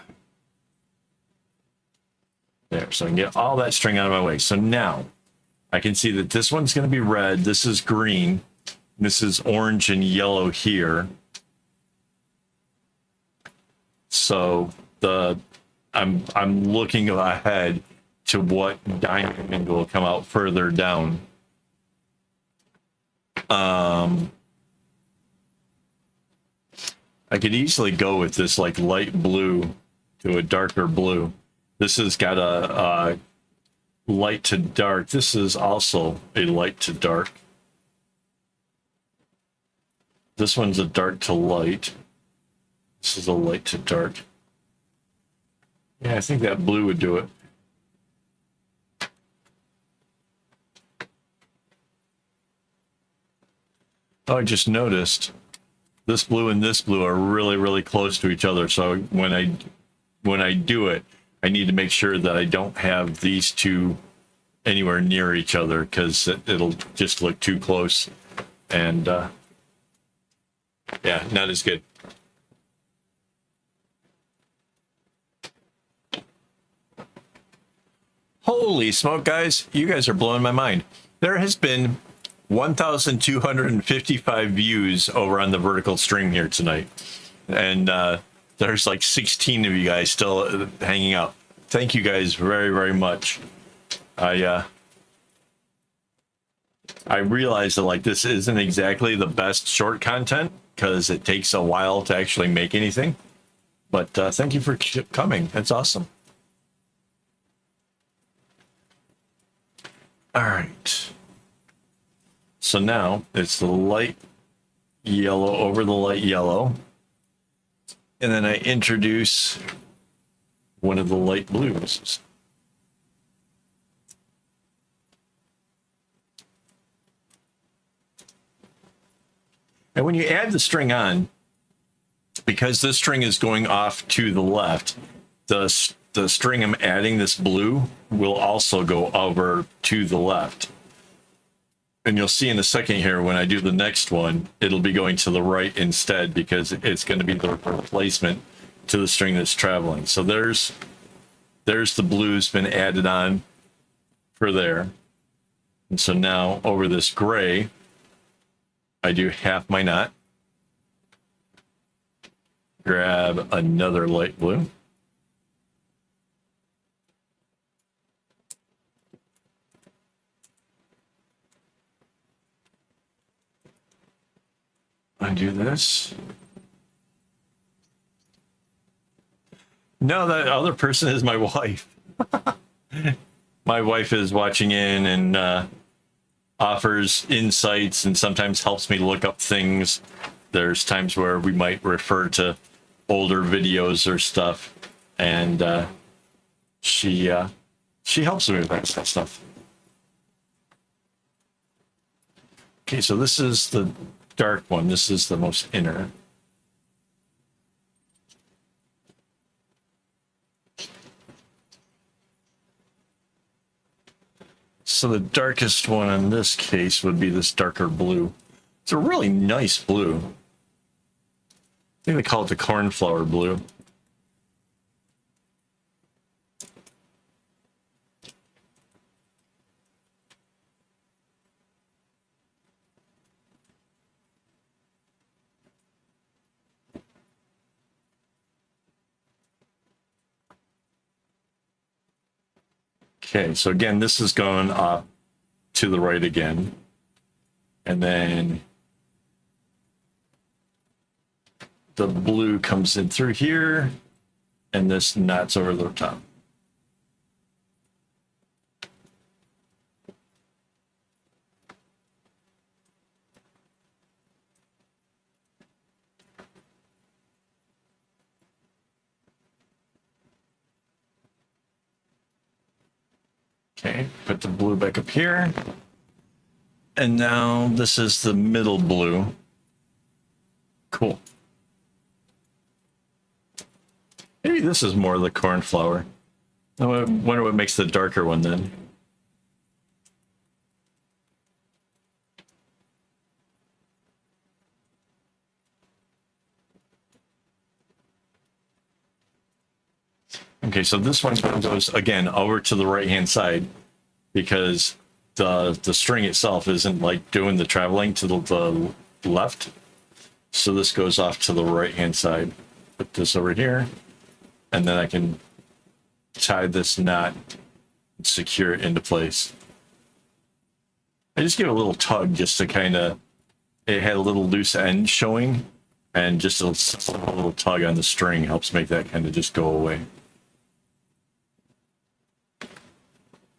so I can get all that string out of my way. So now I can see that this one's going to be red. This is green. This is orange and yellow here. So the I'm looking ahead to what diamond will come out further down. I could easily go with this like light blue to a darker blue. This has got a light to dark. This is also a light to dark. This one's a dark to light. This is a light to dark. Yeah, I think that blue would do it. Oh, I just noticed this blue and this blue are really, really close to each other. So when I do it, I need to make sure that I don't have these two anywhere near each other, because it'll just look too close, and yeah, not as good. Holy smoke, guys, you guys are blowing my mind. There has been 1,255 views over on the vertical stream here tonight, and there's like 16 of you guys still hanging out. Thank you guys very, very much. I realize that like this isn't exactly the best short content because it takes a while to actually make anything, but thank you for coming. That's awesome. All right. So now it's the light yellow over the light yellow. And then I introduce one of the light blues. And when you add the string on, because this string is going off to the left, the string I'm adding, this blue, will also go over to the left. And you'll see in a second here, when I do the next one, it'll be going to the right instead, because it's going to be the replacement to the string that's traveling. So there's the blue's been added on for there. And so now over this gray, I do half my knot, grab another light blue, undo this. No, that other person is my wife. My wife is watching in and offers insights and sometimes helps me look up things. There's times where we might refer to older videos or stuff, and she helps me with that stuff. Okay, so this is the dark one. This is the most inner. So the darkest one in this case would be this darker blue. It's a really nice blue. I think they call it the cornflower blue. Okay, so again, this is going up to the right again. And then the blue comes in through here, and this knots over the top. Okay, put the blue back up here. And now this is the middle blue. Cool. Maybe this is more of the cornflower. I wonder what makes the darker one then. Okay, so this one goes again over to the right hand side because the string itself isn't like doing the traveling to the left. So this goes off to the right hand side. Put this over here. and then I can tie this knot and secure it into place. I just give it a little tug just to kind of, it had a little loose end showing, and just a little tug on the string helps make that kind of just go away.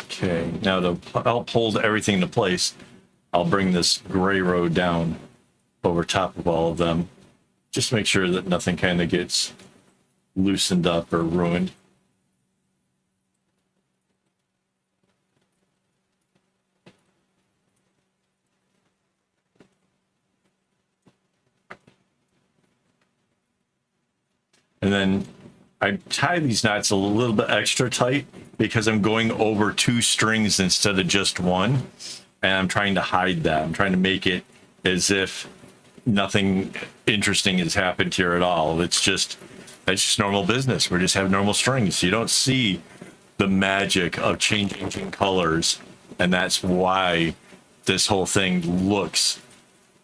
Okay, now to help hold everything into place, I'll bring this gray row down over top of all of them. Just make sure that nothing kind of gets loosened up or ruined. And then I tie these knots a little bit extra tight because I'm going over 2 strings instead of just one. And I'm trying to hide that. I'm trying to make it as if nothing interesting has happened here at all. That's just normal business. We're just having normal strings. You don't see the magic of changing colors. And that's why this whole thing looks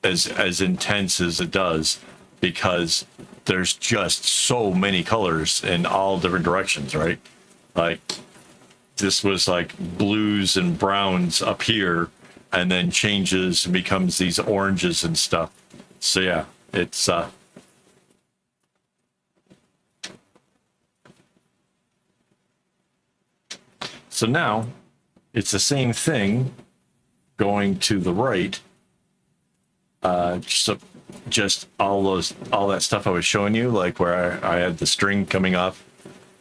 as intense as it does, because there's just so many colors in all different directions, right? Like this was like blues and browns up here, and then changes and becomes these oranges and stuff. So yeah, it's so now it's the same thing going to the right. So just all that stuff I was showing you, like where I had the string coming off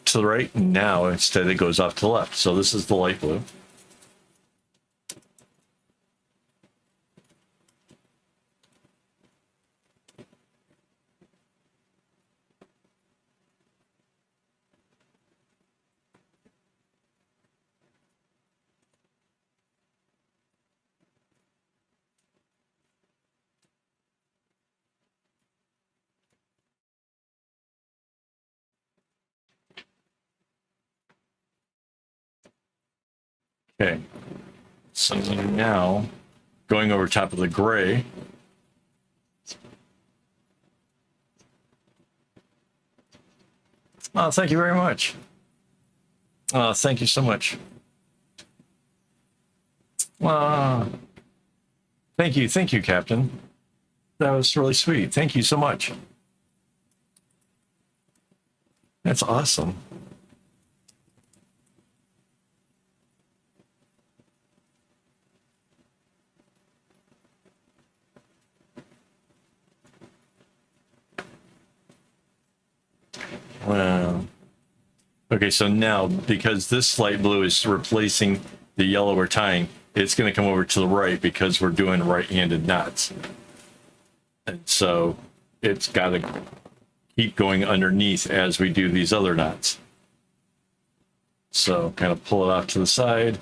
to the right, now instead it goes off to the left. So this is the light blue. Okay, so now going over top of the gray, oh, thank you very much. Oh, thank you so much. Thank you, Captain. That was really sweet. Thank you so much. That's awesome. Wow. Okay, so now because this light blue is replacing the yellow we're tying, it's going to come over to the right because we're doing right-handed knots. And so it's got to keep going underneath as we do these other knots. So kind of pull it off to the side,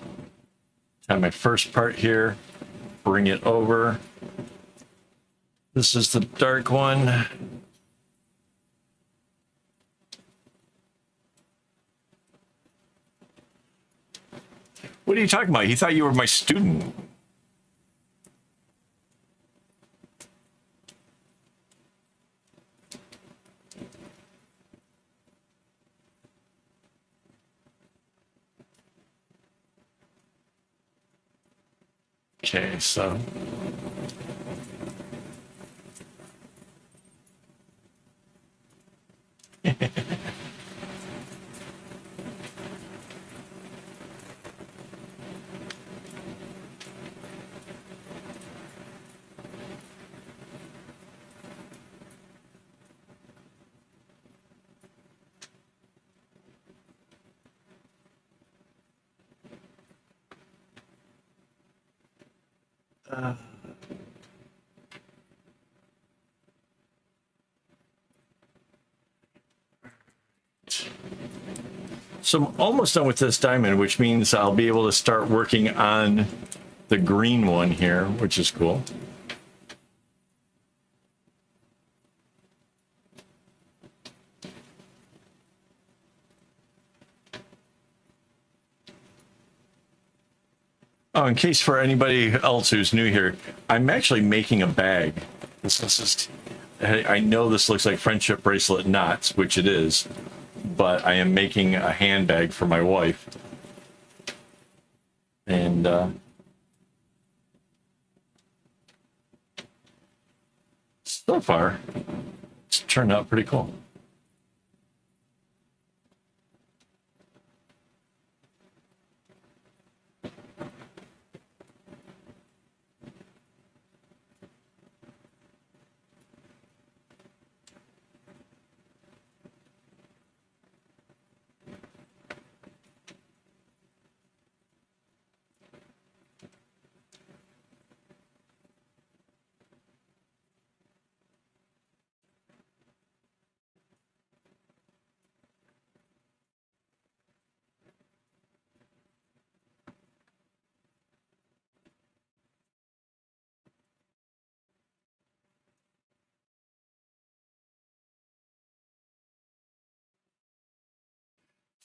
tie my first part here, bring it over. This is the dark one. What are you talking about? He thought you were my student. Okay, so I'm almost done with this diamond, which means I'll be able to start working on the green one here, which is cool. Oh, in case for anybody else who's new here, I'm actually making a bag. This is, I know this looks like friendship bracelet knots, which it is, but I am making a handbag for my wife. And so far, it's turned out pretty cool.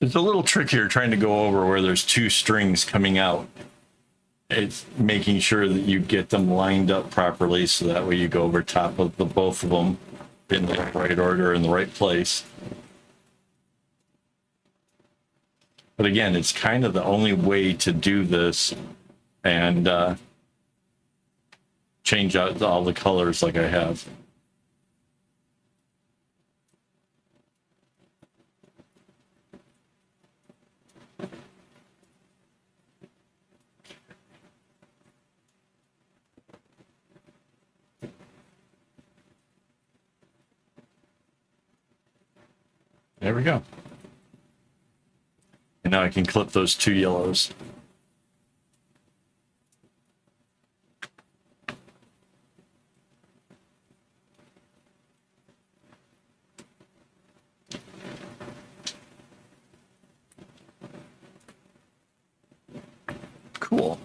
It's a little trickier trying to go over where there's two strings coming out. It's making sure that you get them lined up properly so that way you go over top of the both of them in the right order in the right place. But again, it's kind of the only way to do this and change out all the colors like I have. There we go. And now I can clip those two yellows. Cool.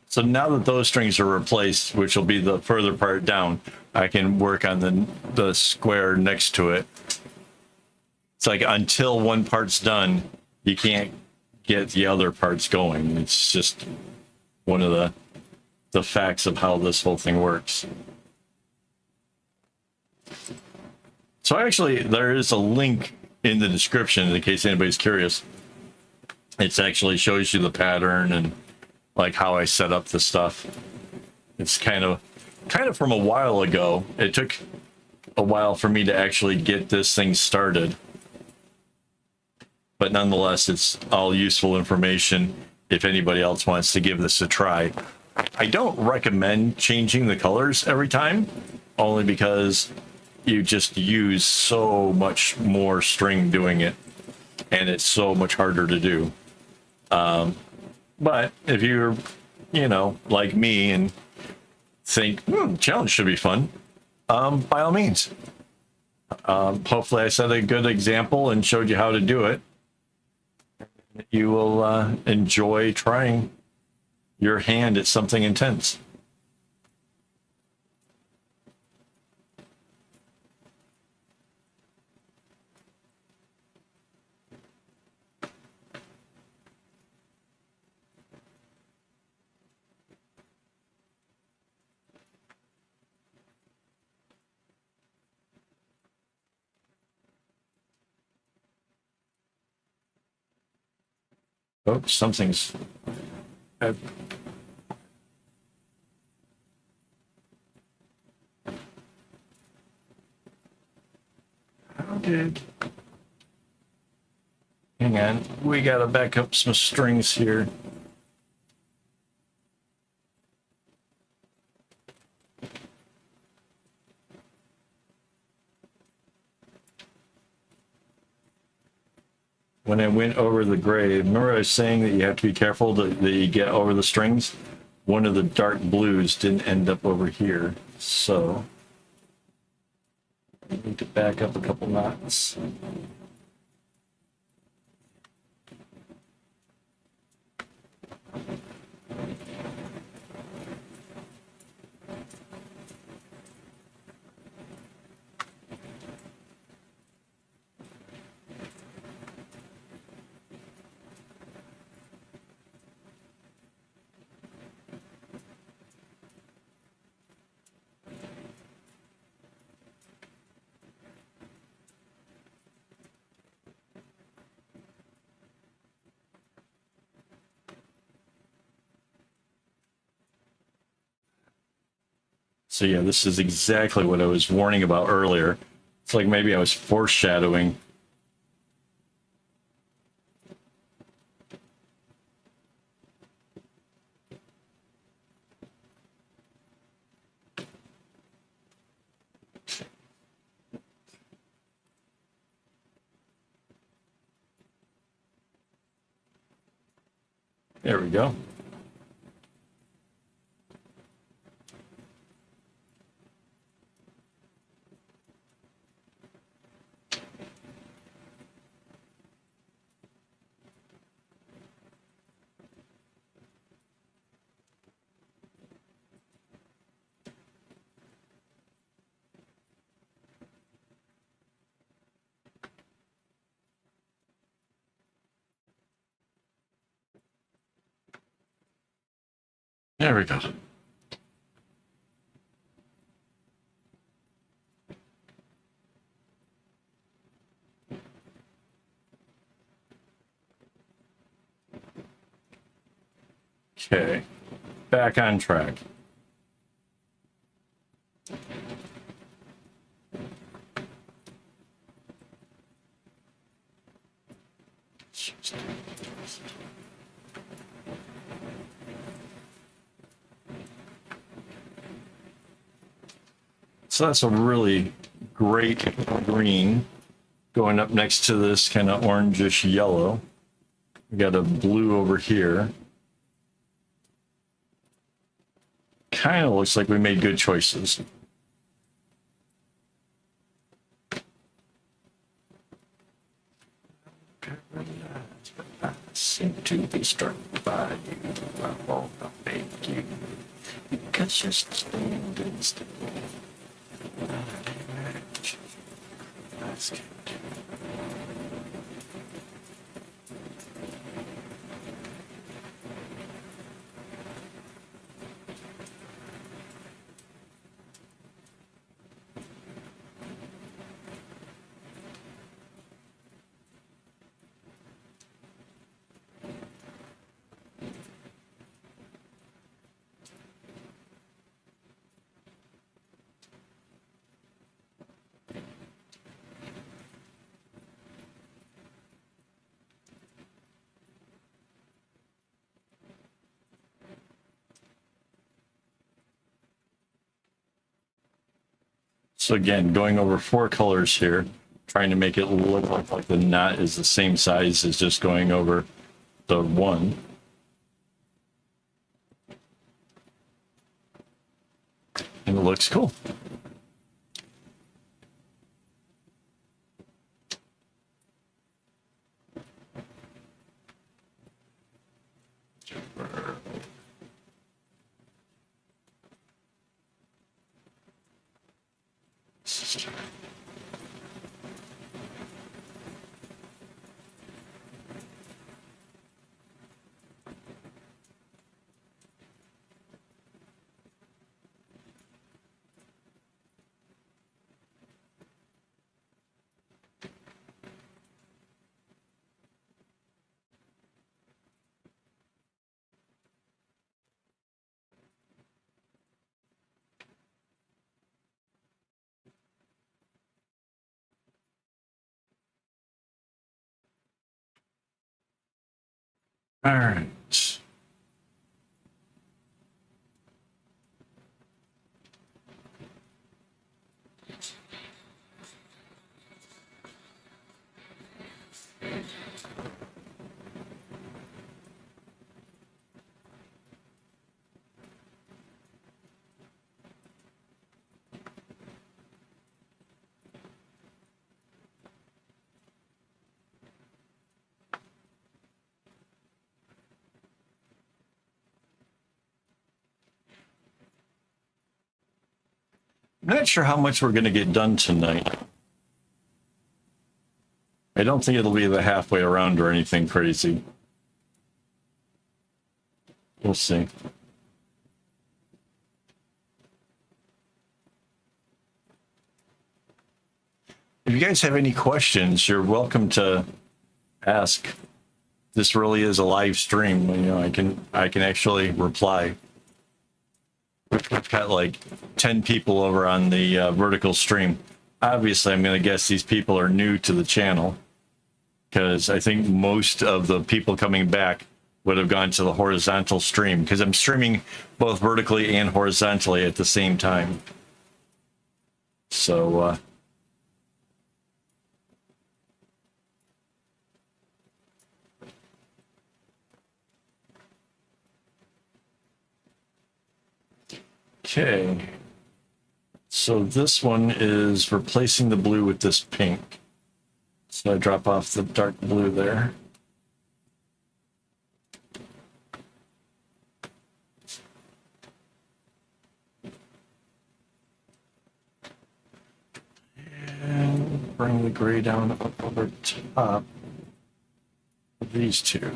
So now that those strings are replaced, which will be the further part down, I can work on the square next to it. It's like until one part's done, you can't get the other parts going. It's just one of the facts of how this whole thing works. So actually, there is a link in the description in case anybody's curious. It actually shows you the pattern and like how I set up the stuff. It's kind of from a while ago. It took a while for me to actually get this thing started. But nonetheless, it's all useful information if anybody else wants to give this a try. I don't recommend changing the colors every time, only because you just use so much more string doing it, and it's so much harder to do. But if you're, like me and think, challenge should be fun, by all means. Hopefully I set a good example and showed you how to do it. You will enjoy trying your hand at something intense. Oh, something's... How did... Hang on, we gotta back up some strings here. When I went over the gray, remember I was saying that you have to be careful that you get over the strings? One of the dark blues didn't end up over here, so I need to back up a couple knots. So yeah, this is exactly what I was warning about earlier. It's like maybe I was foreshadowing. There we go. There we go. Okay, back on track. So that's a really great green going up next to this kind of orangish yellow. We got a blue over here. Kind of looks like we made good choices. I seem to be struck by you. I wanna make you because you're standing still. So again, going over 4 colors here, trying to make it look like the knot is the same size as just going over the one. And it looks cool. All right. I'm not sure how much we're going to get done tonight. I don't think it'll be the halfway around or anything crazy. We'll see. If you guys have any questions, you're welcome to ask. This really is a live stream. You know, I can actually reply. We I've got like 10 people over on the vertical stream. Obviously, I'm going to guess these people are new to the channel because I think most of the people coming back would have gone to the horizontal stream because I'm streaming both vertically and horizontally at the same time. So, okay. So this one is replacing the blue with this pink. So I drop off the dark blue there. And bring the gray down up over top of these two.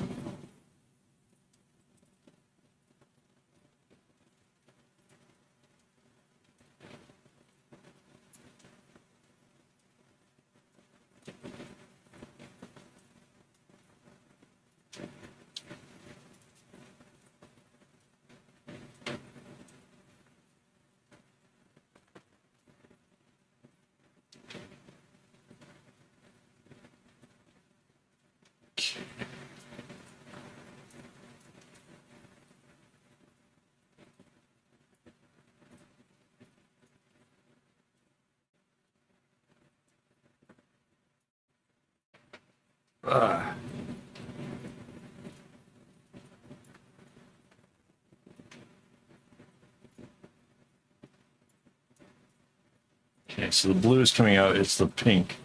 Okay, so the blue is coming out, it's the pink.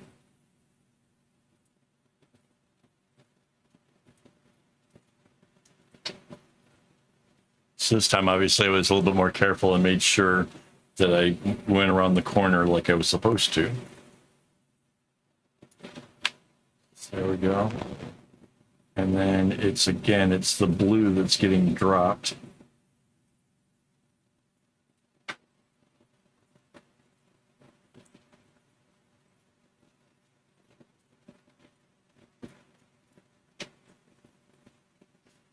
So this time, obviously, I was a little bit more careful and made sure that I went around the corner like I was supposed to. So there we go. And then it's the blue that's getting dropped.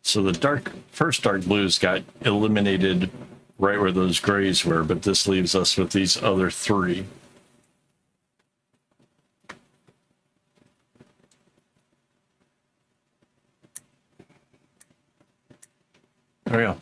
So the first dark blues got eliminated right where those grays were, but this leaves us with these other three. There we go.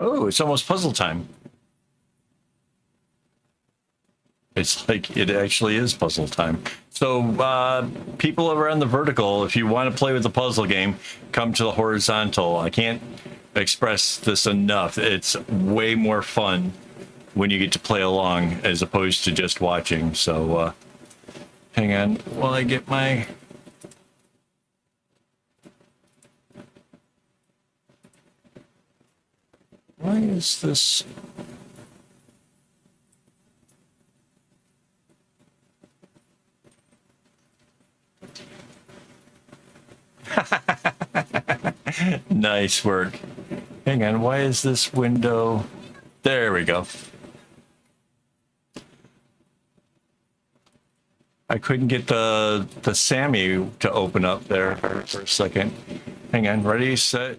Oh, it's almost puzzle time. It's like it actually is puzzle time. So people over on the vertical, if you want to play with the puzzle game, come to the horizontal. I can't express this enough. It's way more fun when you get to play along as opposed to just watching. So hang on while I get my... Why is this... Nice work. Hang on, why is this window... There we go. I couldn't get the Sammy to open up there for a second. Hang on, ready, set.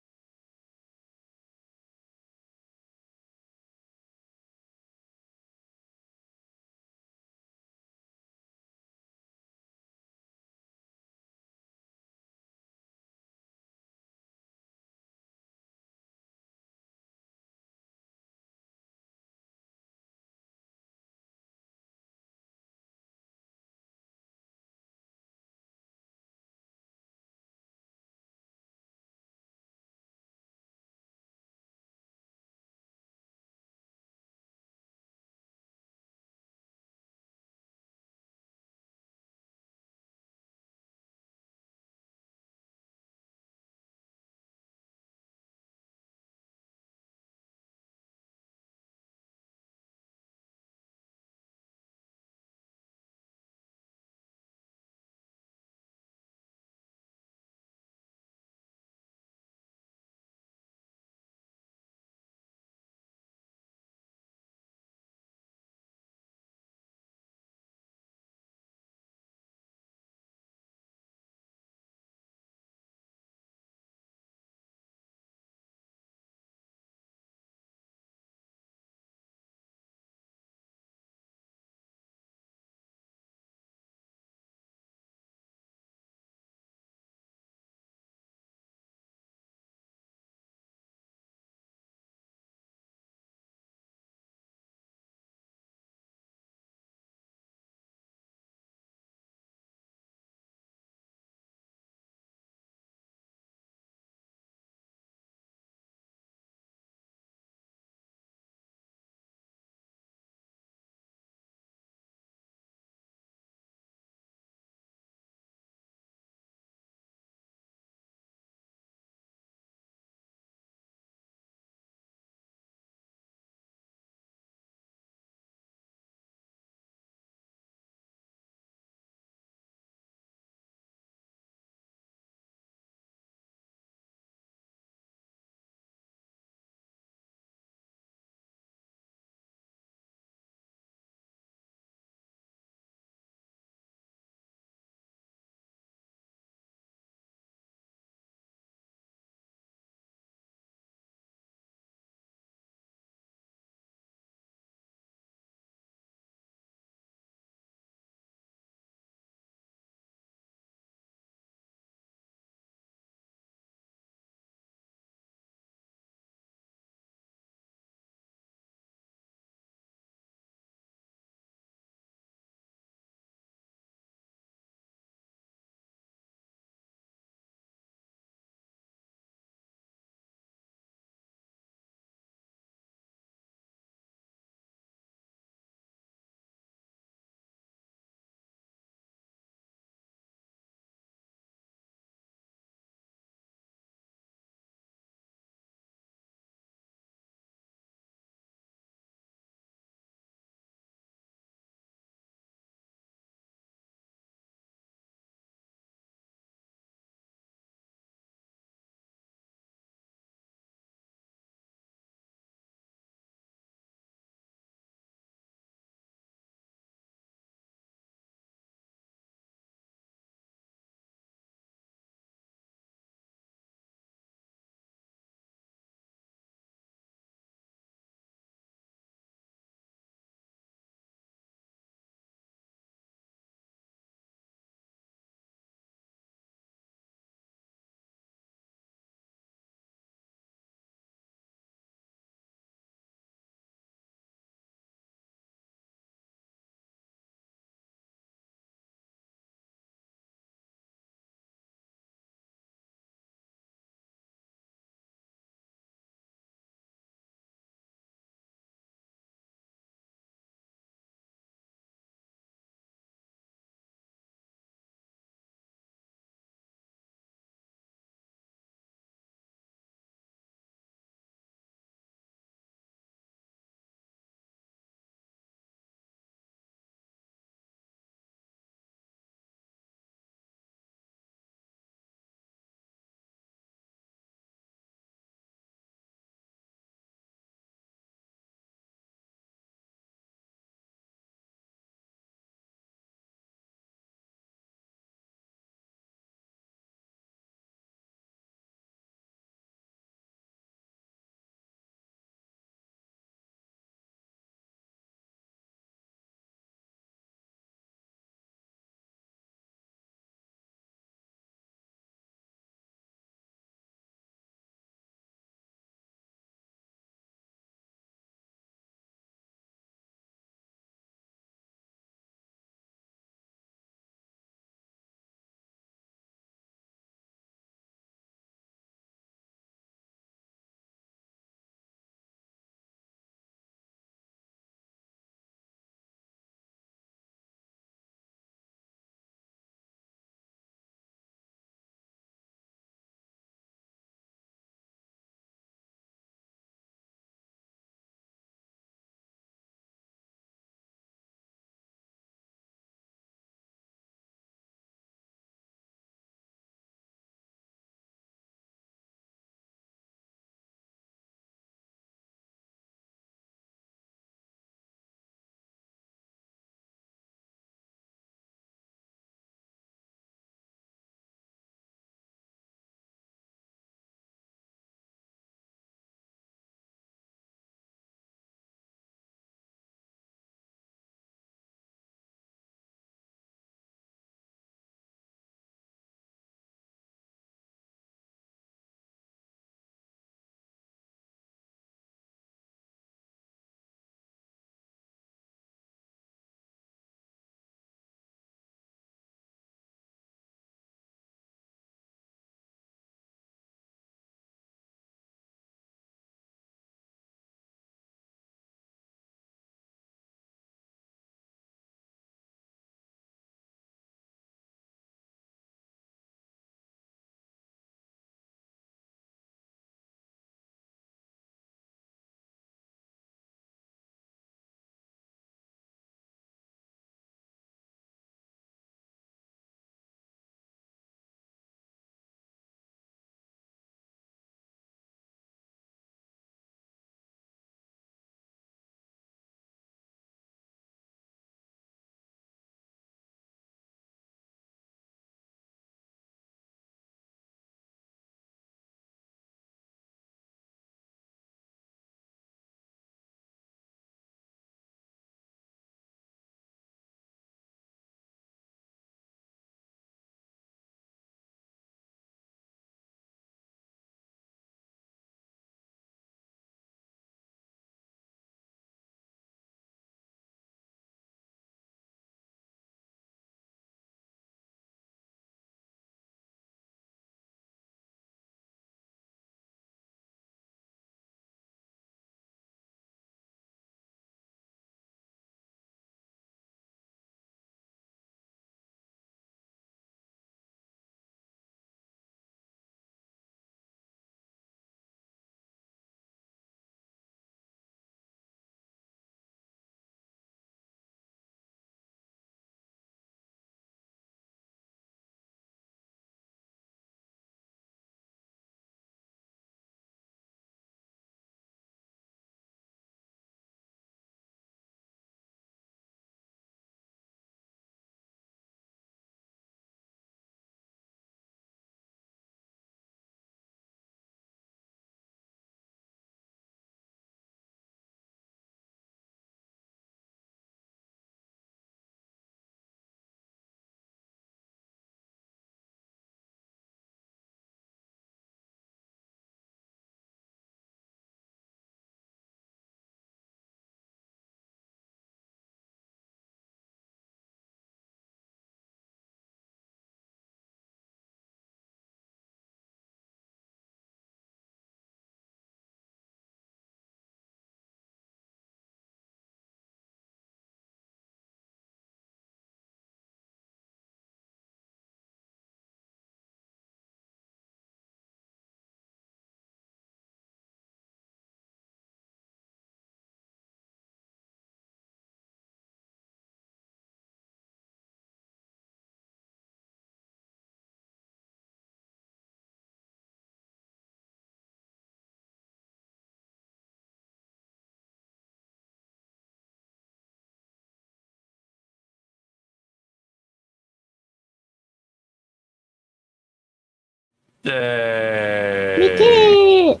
Yay! We did it!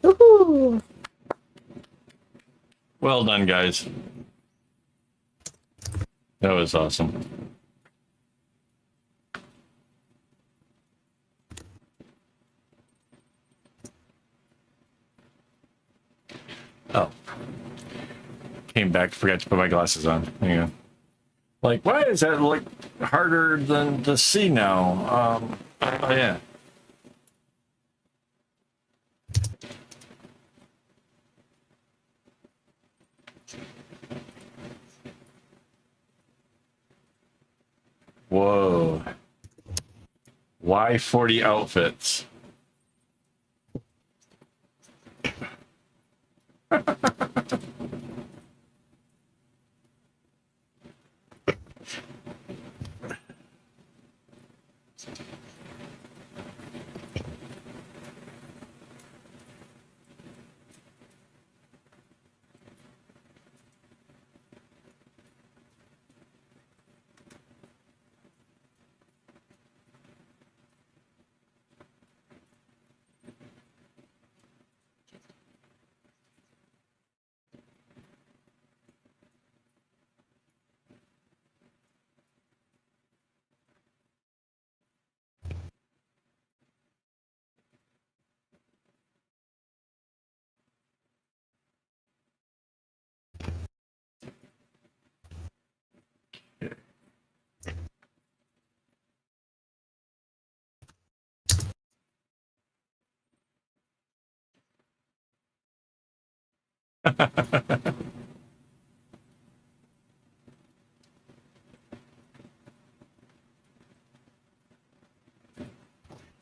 Woohoo! Well done, guys. That was awesome. Oh. Came back, forgot to put my glasses on. Hang on. Like, why is that look harder than to see now? Oh yeah. Whoa. Why 40 outfits?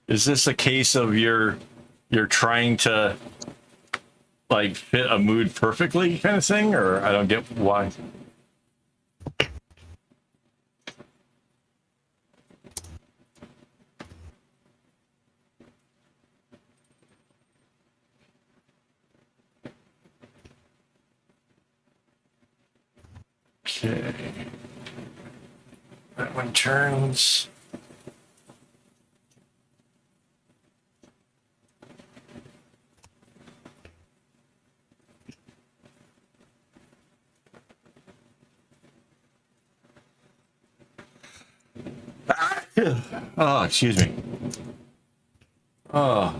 Is this a case of you're trying to like fit a mood perfectly kind of thing, or I don't get why? Okay. That one turns. Oh, excuse me. Oh.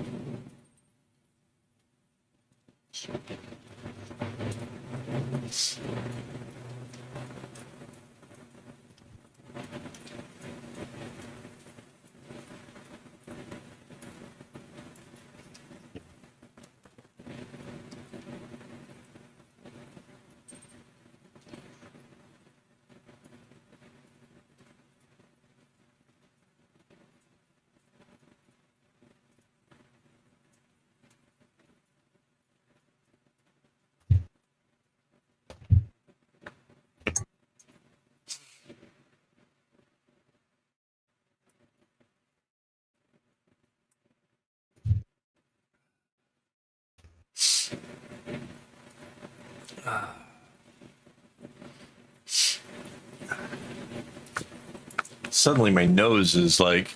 Suddenly my nose is like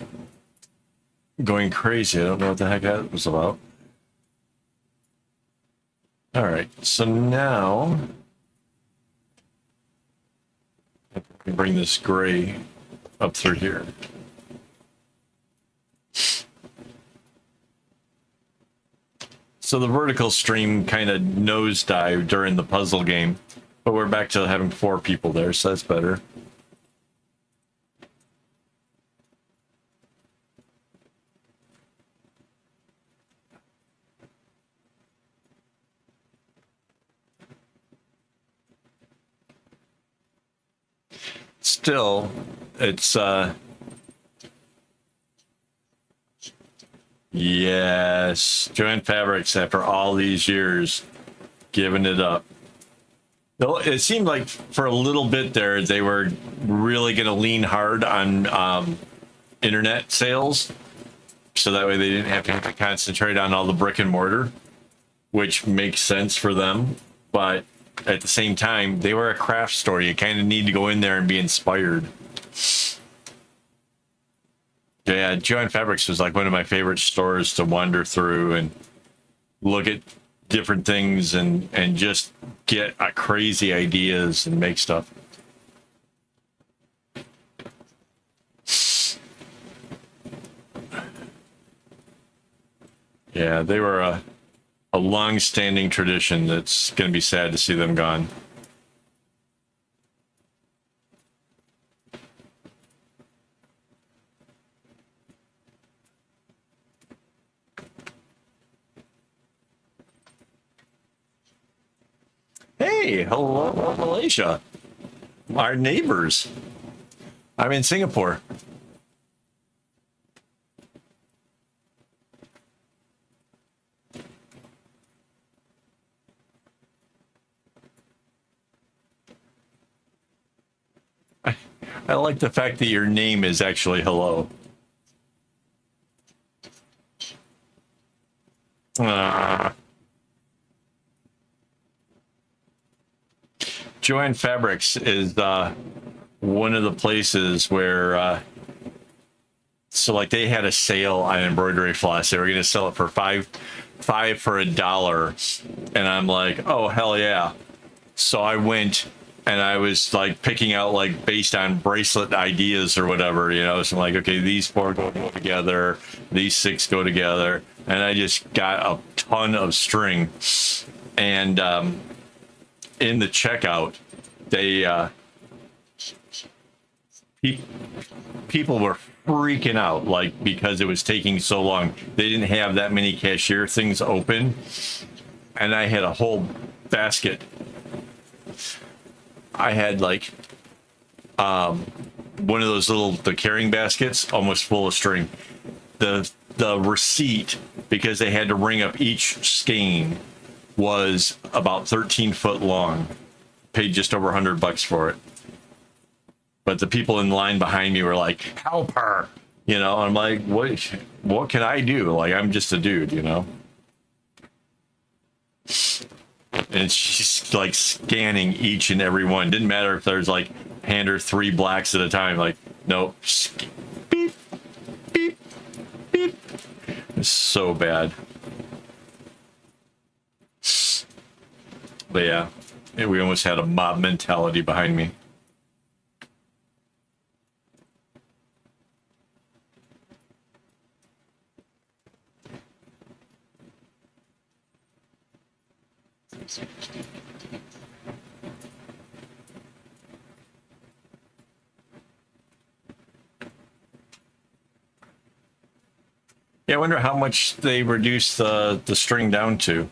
going crazy. I don't know what the heck that was about. All right, so now I can bring this gray up through here. So the vertical stream kind of nosedived during the puzzle game, but we're back to having 4 people there, so that's better. Still, it's yes, Joanne Fabrics, after all these years, giving it up. Though it seemed like for a little bit there, they were really going to lean hard on internet sales, so that way they didn't have to concentrate on all the brick and mortar, which makes sense for them. But at the same time, they were a craft store. You kind of need to go in there and be inspired. Yeah, Joanne Fabrics was like one of my favorite stores to wander through and look at different things and just get crazy ideas and make stuff. Yeah, they were a long-standing tradition that's going to be sad to see them gone. Hey, hello, Malaysia. Our neighbors. I'm in Singapore. I like the fact that your name is actually hello. Joanne Fabrics is one of the places where so like they had a sale on embroidery floss. They were going to sell it for five for $1, and I'm like, oh hell yeah! So I went and I was like picking out like based on bracelet ideas or whatever, you know. So I'm like, okay, these 4 go together, these 6 go together, and I just got a ton of string, and in the checkout, they people were freaking out, like, because it was taking so long. They didn't have that many cashier things open, and I had a whole basket. I had like one of those the carrying baskets almost full of string. The receipt, because they had to ring up each skein, was about 13 foot long. Paid just over $100 for it. But the people in line behind me were like, help her, you know. I'm like, what can I do? Like, I'm just a dude, you know. And she's like scanning each and every one. Didn't matter if there's like hand her 3 blacks at a time. Like, nope. Beep, beep, beep. It's so bad. But yeah, we almost had a mob mentality behind me. Yeah, I wonder how much they reduced the string down to.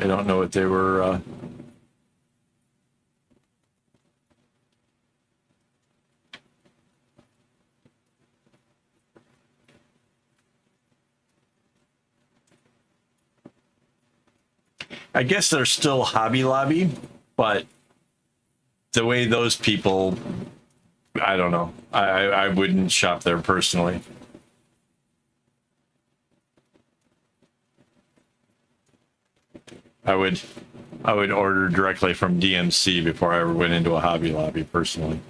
I don't know what they were. I guess they're still Hobby Lobby, but the way those people, I don't know. I wouldn't shop there personally. I would order directly from DMC before I ever went into a Hobby Lobby personally.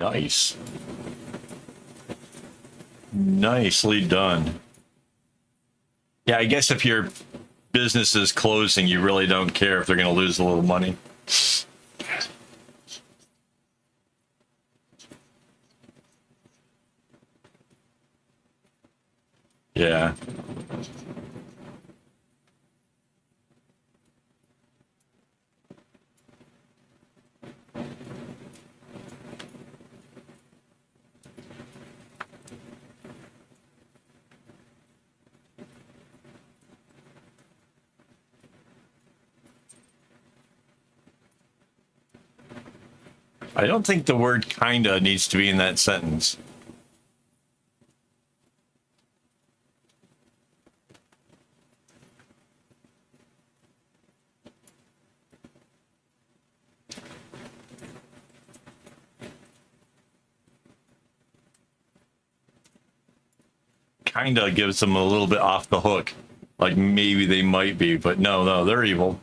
Nice. Nicely done. Yeah, I guess if your business is closing, you really don't care if they're going to lose a little money. Yeah. I don't think the word kinda needs to be in that sentence. Kinda gives them a little bit off the hook. Like maybe they might be, but no, they're evil.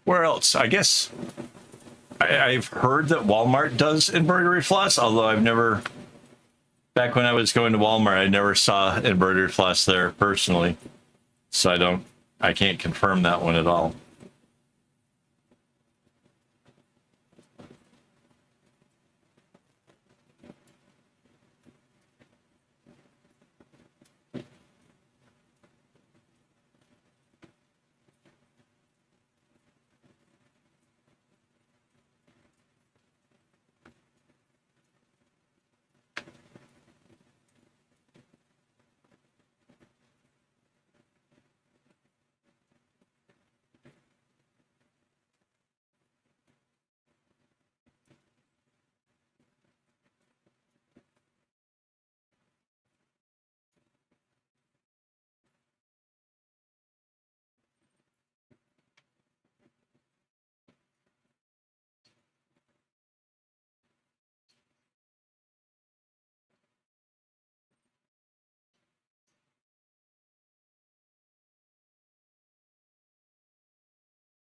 Where else? I guess I've heard that Walmart does embroidery floss, although I've never, back when I was going to Walmart, I never saw embroidery floss there personally. So I can't confirm that one at all.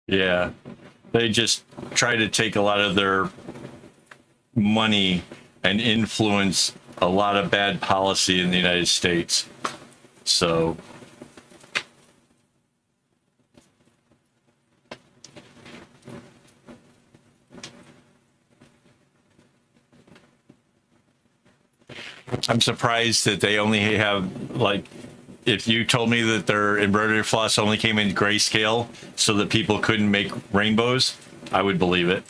Yeah, they just try to take a lot of their money and influence a lot of bad policy in the United States. So I'm surprised that they only have, like, if you told me that their embroidery floss only came in grayscale so that people couldn't make rainbows, I would believe it.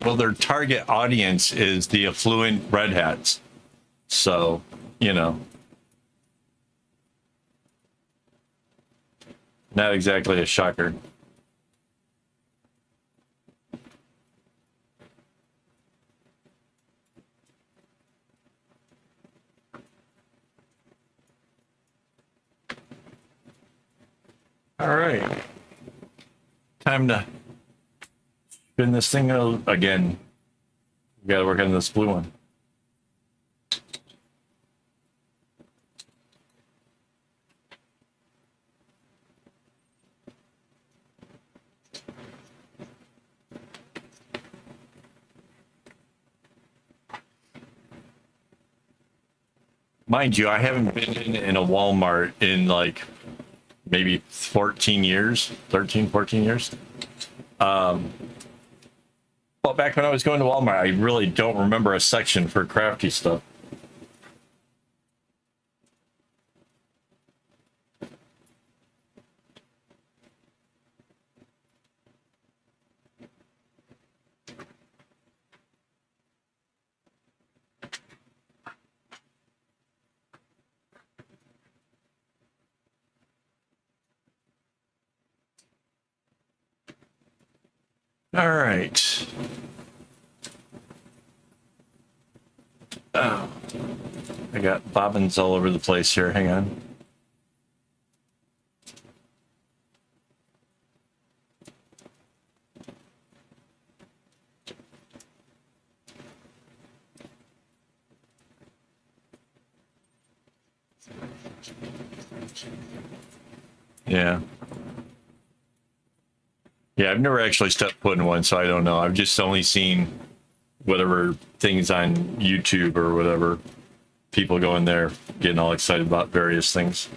Well, their target audience is the affluent red hats. So, you know, not exactly a shocker. All right. Time to spin this thing again. We got to work on this blue one. Mind you, I haven't been in a Walmart in like maybe 14 years, 13, 14 years. Well, back when I was going to Walmart, I really don't remember a section for crafty stuff. All right. Oh, I got bobbins all over the place here. Hang on. Yeah. Yeah, I've never actually stepped foot in one, so I don't know. I've just only seen whatever things on YouTube or whatever. People going there getting all excited about various things.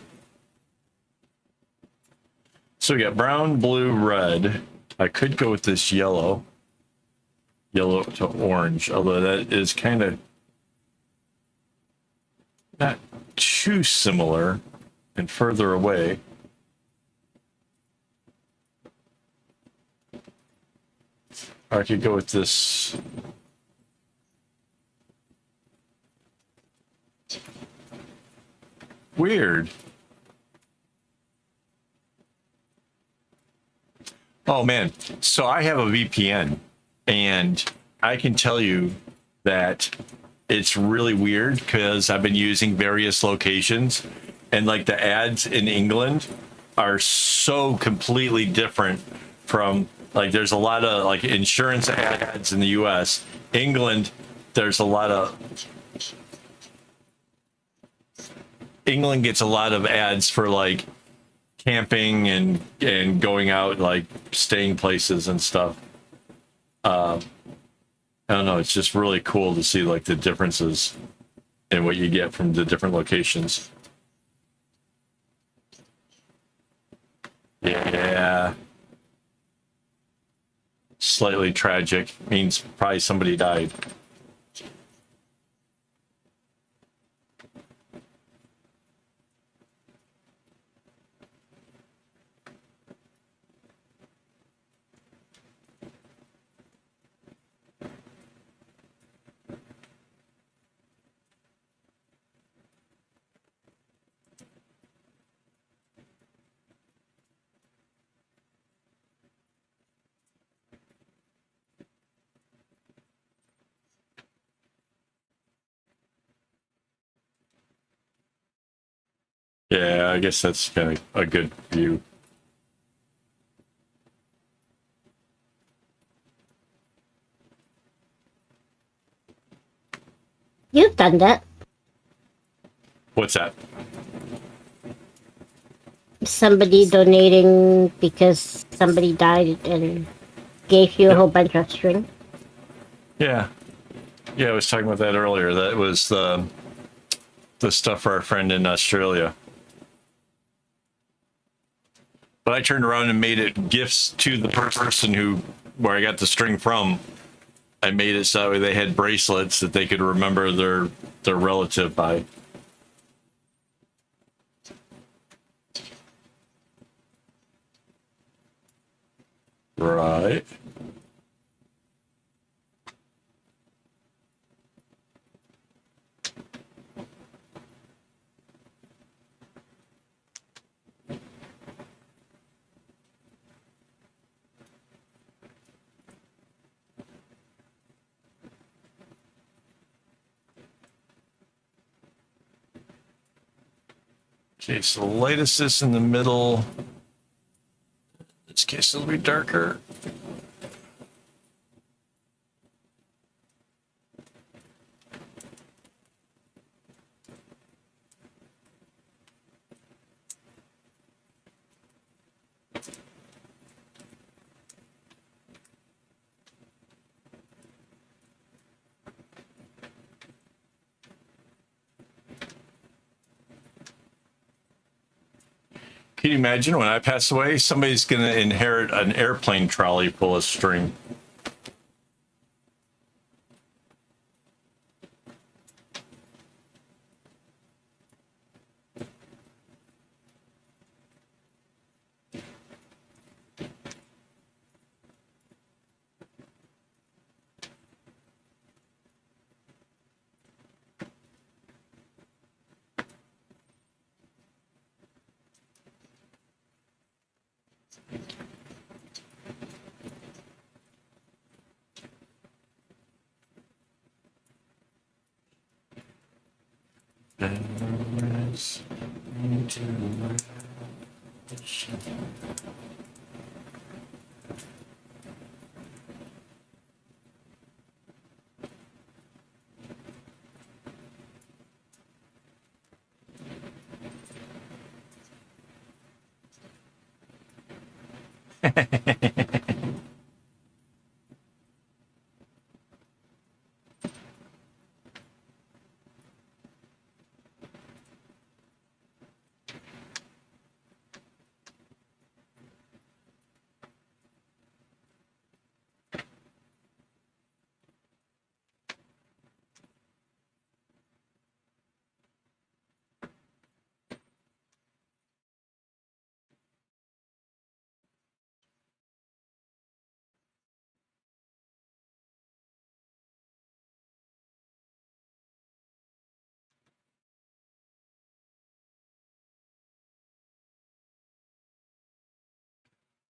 So we got brown, blue, red. I could go with this yellow to orange, although that is kind of not too similar and further away. Or I could go with this. Weird. Oh man, so I have a VPN and I can tell you that it's really weird because I've been using various locations and like the ads in England are so completely different from like there's a lot of like insurance ads in the US. England, there's a lot of England gets a lot of ads for like camping and going out, like staying places and stuff. I don't know. It's just really cool to see like the differences in what you get from the different locations. Yeah. Slightly tragic. Means probably somebody died. Yeah, I guess that's kind of a good view. You've done that. What's that? Somebody donating because somebody died and gave you a whole bunch of string. Yeah. Yeah, I was talking about that earlier. That was the stuff for our friend in Australia. But I turned around and made it gifts to the person where I got the string from. I made it so they had bracelets that they could remember their relative by. Right. Okay, so the lightest is in the middle. In this case, it'll be darker. Can you imagine when I pass away, somebody's going to inherit an airplane trolley full of string?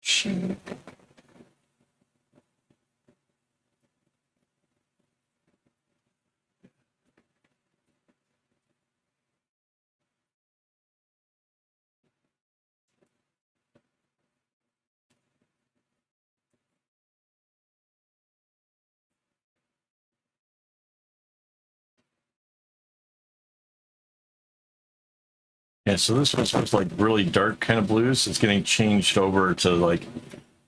Shoot. Yeah, so this was like really dark kind of blues. It's getting changed over to like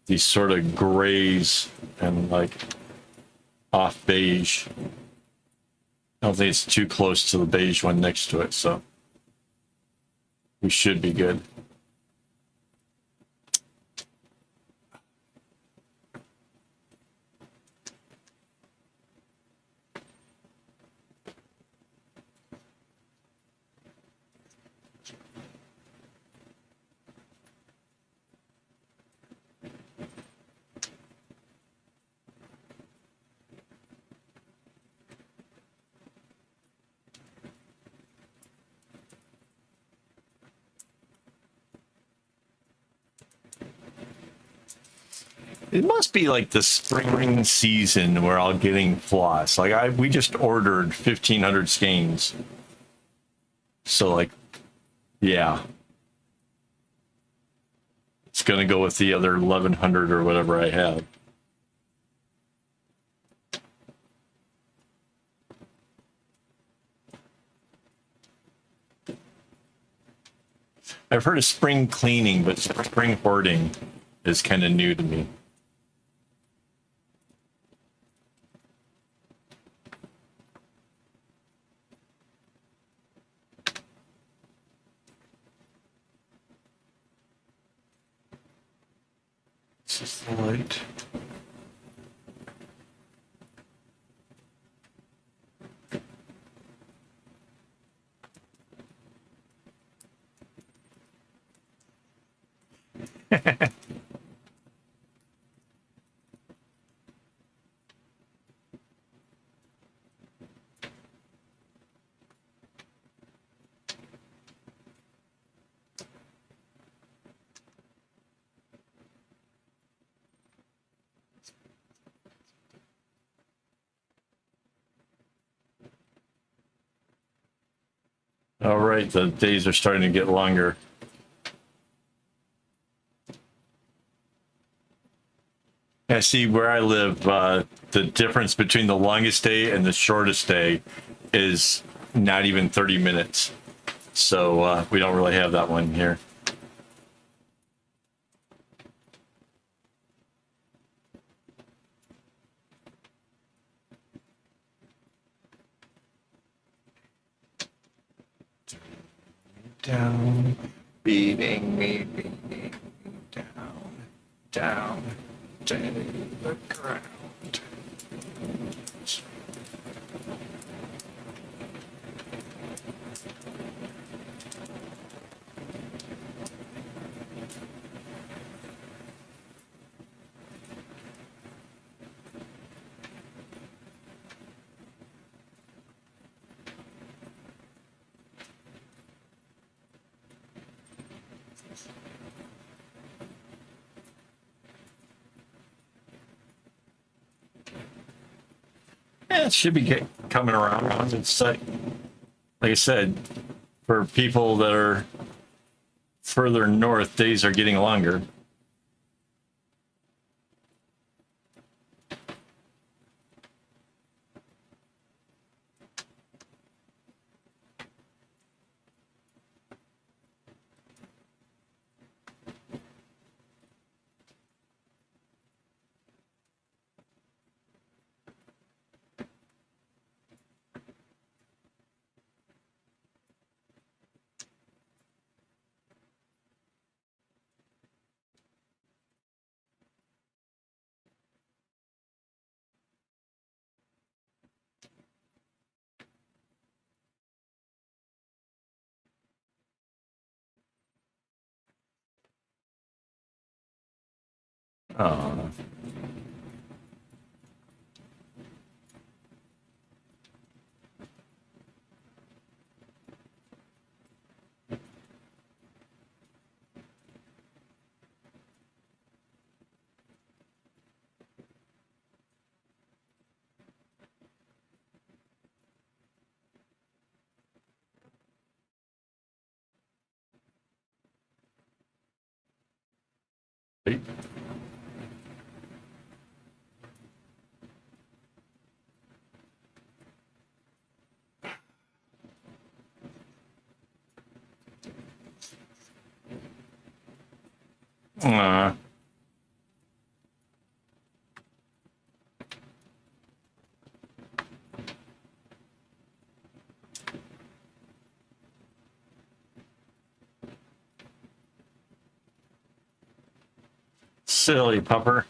these sort of grays and like off beige. I don't think it's too close to the beige one next to it, so we should be good. It must be like the spring season where I'm getting floss. Like we just ordered 1,500 skeins. So like, yeah. It's going to go with the other 1,100 or whatever I have. I've heard of spring cleaning, but spring hoarding is kind of new to me. This is the light. All right, the days are starting to get longer. I see where I live, the difference between the longest day and the shortest day is not even 30 minutes. So we don't really have that one here. Down, beating me down, down to the ground. Yeah, it should be coming around. It's like I said, for people that are further north, days are getting longer. Oh. Hey. Aw. Silly pupper.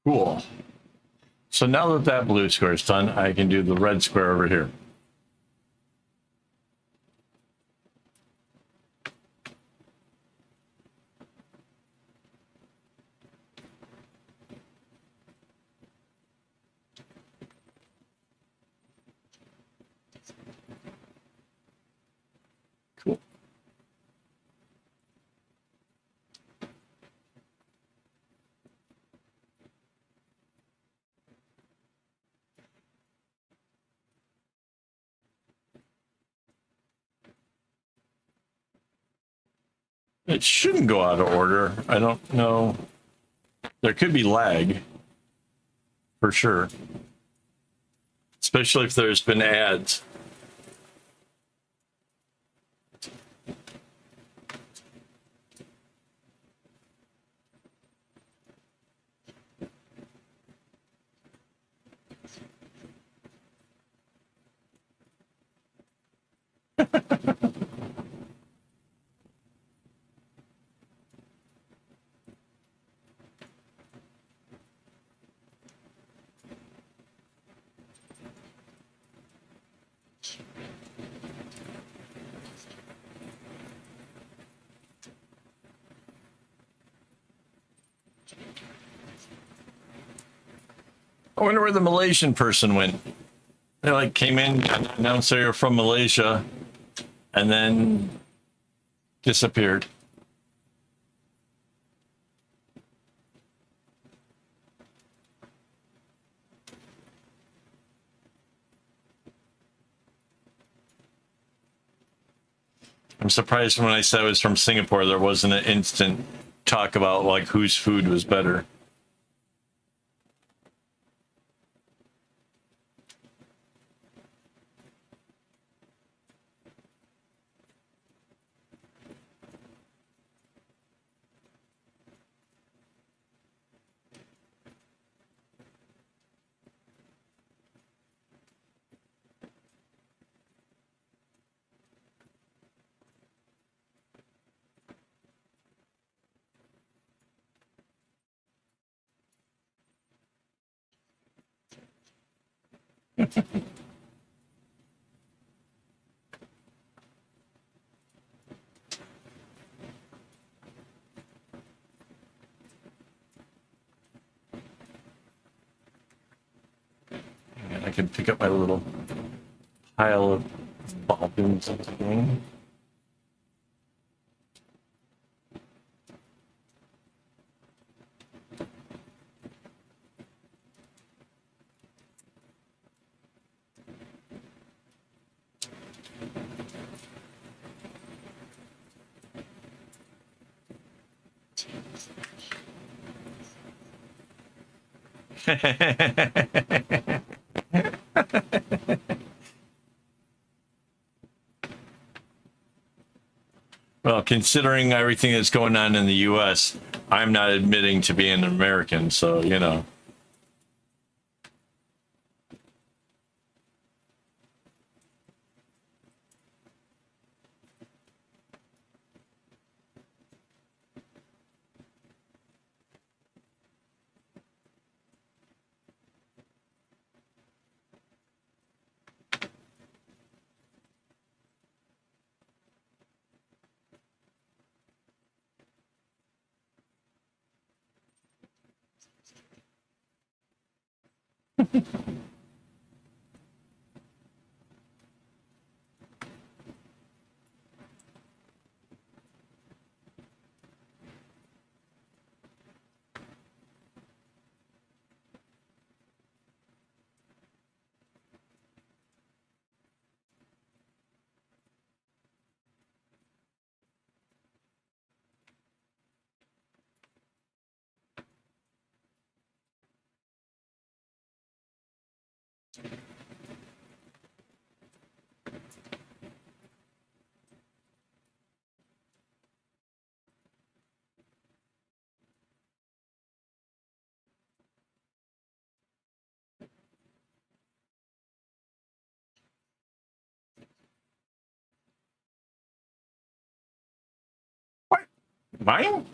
Cool. So now that that blue square is done, I can do the red square over here. Cool. It shouldn't go out of order. I don't know. There could be lag for sure, especially if there's been ads. I wonder where the Malaysian person went. They like came in, announced they were from Malaysia, and then disappeared. I'm surprised when I said I was from Singapore, there wasn't an instant talk about like whose food was better. And I can pick up my little pile of bobbins again. Well, considering everything that's going on in the U.S., I'm not admitting to being an American, so, you know. What? Mine?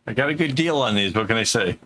I got a good deal on these. What can I say?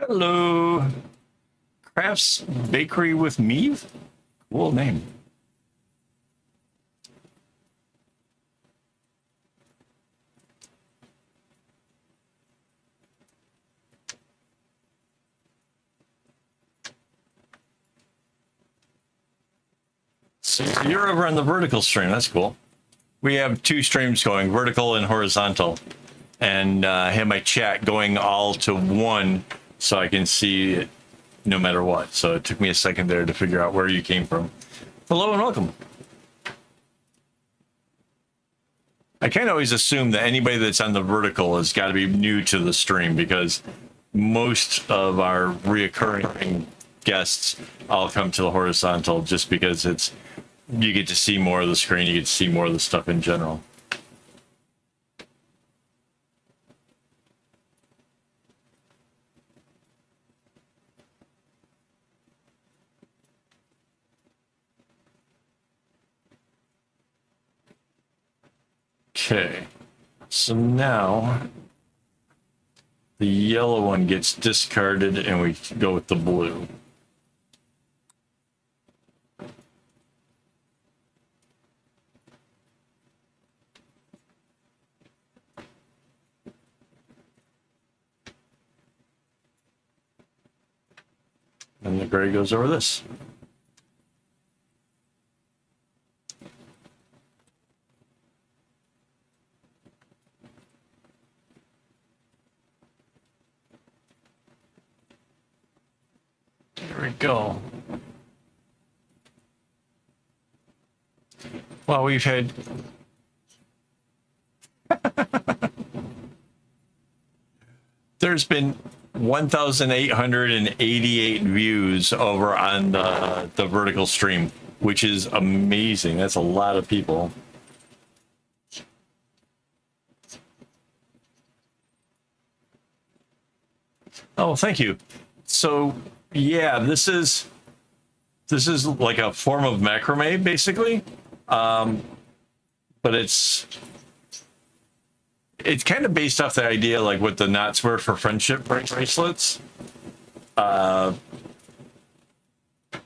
Hello. Crafts Bakery with Meave? Cool name. So you're over on the vertical stream. That's cool. We have two streams going, vertical and horizontal. And I have my chat going all to one so I can see it no matter what. So it took me a second there to figure out where you came from. Hello and welcome. I kind of always assume that anybody that's on the vertical has got to be new to the stream because most of our reoccurring guests all come to the horizontal just because it's you get to see more of the screen, you get to see more of the stuff in general. Okay, so now the yellow one gets discarded and we go with the blue. And the gray goes over this. There we go. Well, we've had there's been 1,888 views over on the vertical stream, which is amazing. That's a lot of people. Oh, thank you. So, yeah, this is like a form of macrame, basically, but it's kind of based off the idea like what the knots were for friendship bracelets.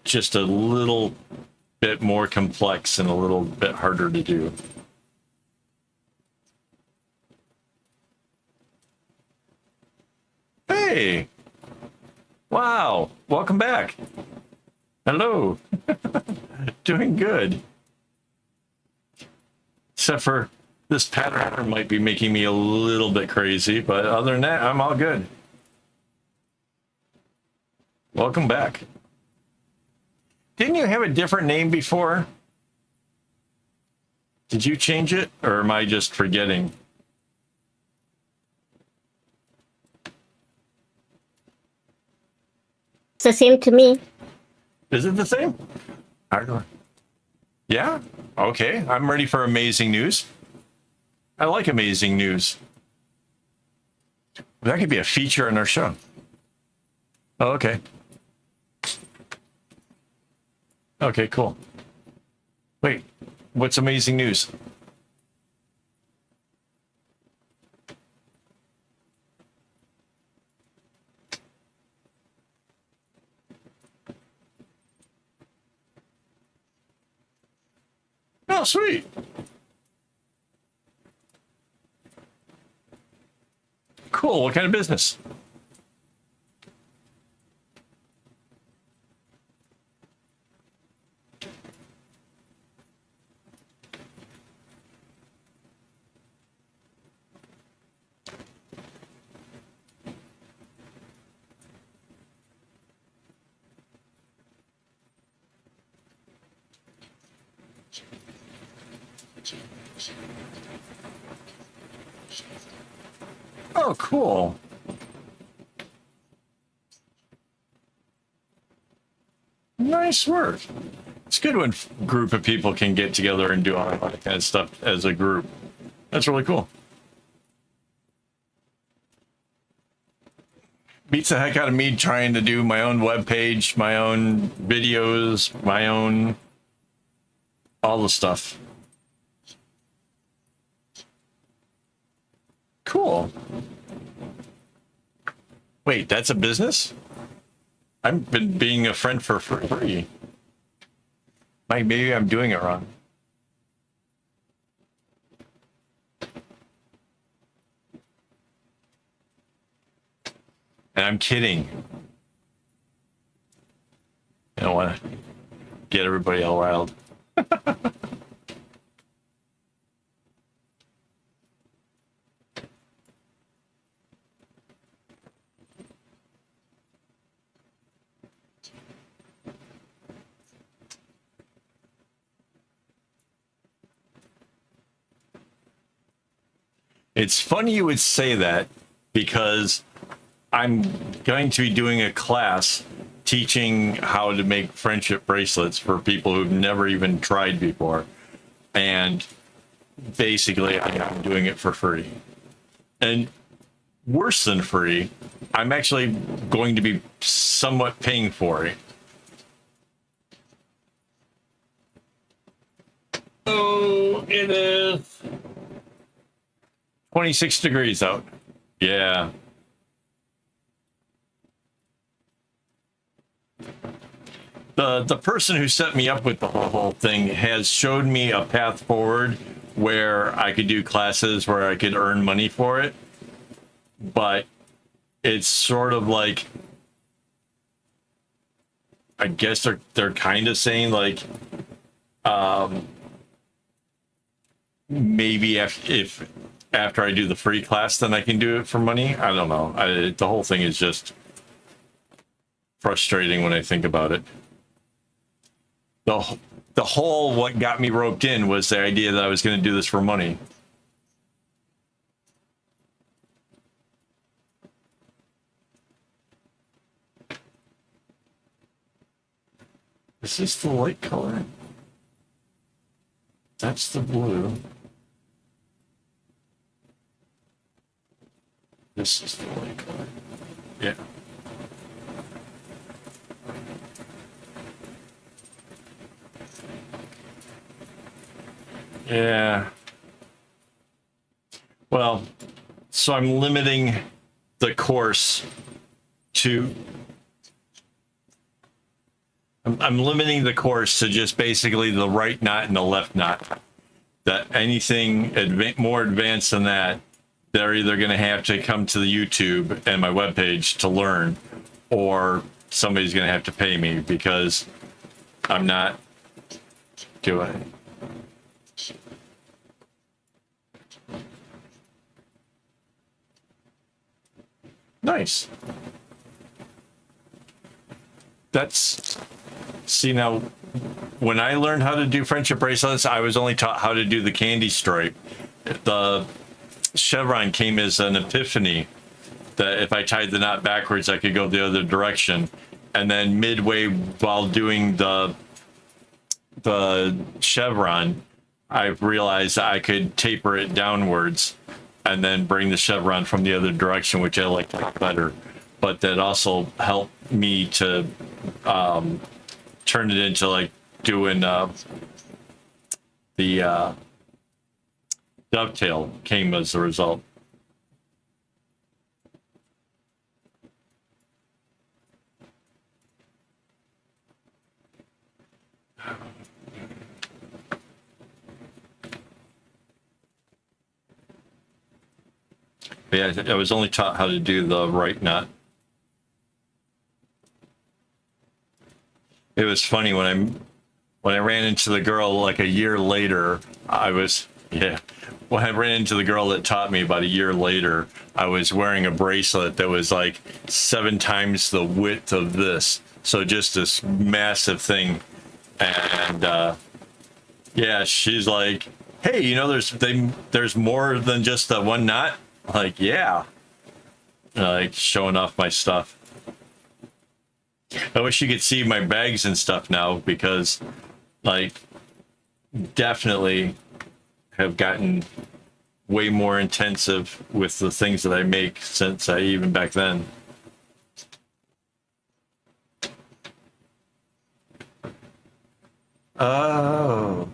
Just a little bit more complex and a little bit harder to do. Hey, wow, welcome back. Hello. Doing good. Except for this pattern might be making me a little bit crazy, but other than that, I'm all good. Welcome back. Didn't you have a different name before? Did you change it, or am I just forgetting? It's the same to me. Is it the same? I don't know. Yeah? Okay, I'm ready for amazing news. I like amazing news. That could be a feature in our show. Oh, okay. Okay, cool. Wait, what's amazing news? Oh, sweet. Cool. What kind of business? Oh, cool. Nice work. It's good when a group of people can get together and do all that kind of stuff as a group. That's really cool. Beats the heck out of me trying to do my own webpage, my own videos, my own all the stuff. Cool. Wait, that's a business? I've been being a friend for free. Maybe I'm doing it wrong. And I'm kidding. I don't want to get everybody all riled. It's funny you would say that because I'm going to be doing a class teaching how to make friendship bracelets for people who've never even tried before. And basically, I'm doing it for free. And worse than free, I'm actually going to be somewhat paying for it. Oh, it is 26 degrees out. Yeah. The person who set me up with the whole thing has showed me a path forward where I could do classes where I could earn money for it. But it's sort of like, I guess they're kind of saying like, maybe if after I do the free class, then I can do it for money. I don't know. The whole thing is just frustrating when I think about it. The whole what got me roped in was the idea that I was going to do this for money. Is this the light color? That's the blue. This is the light color. Yeah. Yeah. Well, so I'm limiting the course to I'm limiting the course to just basically the right knot and the left knot. That anything more advanced than that, they're either going to have to come to the YouTube and my webpage to learn, or somebody's going to have to pay me because I'm not doing it. Nice. See now, when I learned how to do friendship bracelets, I was only taught how to do the candy stripe. The chevron came as an epiphany that if I tied the knot backwards, I could go the other direction. And then midway while doing the chevron, I realized I could taper it downwards and then bring the chevron from the other direction, which I liked better. But that also helped me to turn it into like doing the dovetail came as a result. But yeah, I was only taught how to do the right knot. It was funny when I ran into the girl like a year later. When I ran into the girl that taught me about a year later, I was wearing a bracelet that was like 7 times the width of this. So just this massive thing. And yeah, she's like, hey, you know, there's more than just the one knot. Like, yeah. Like showing off my stuff. I wish you could see my bags and stuff now, because like definitely have gotten way more intensive with the things that I make since even back then. Oh.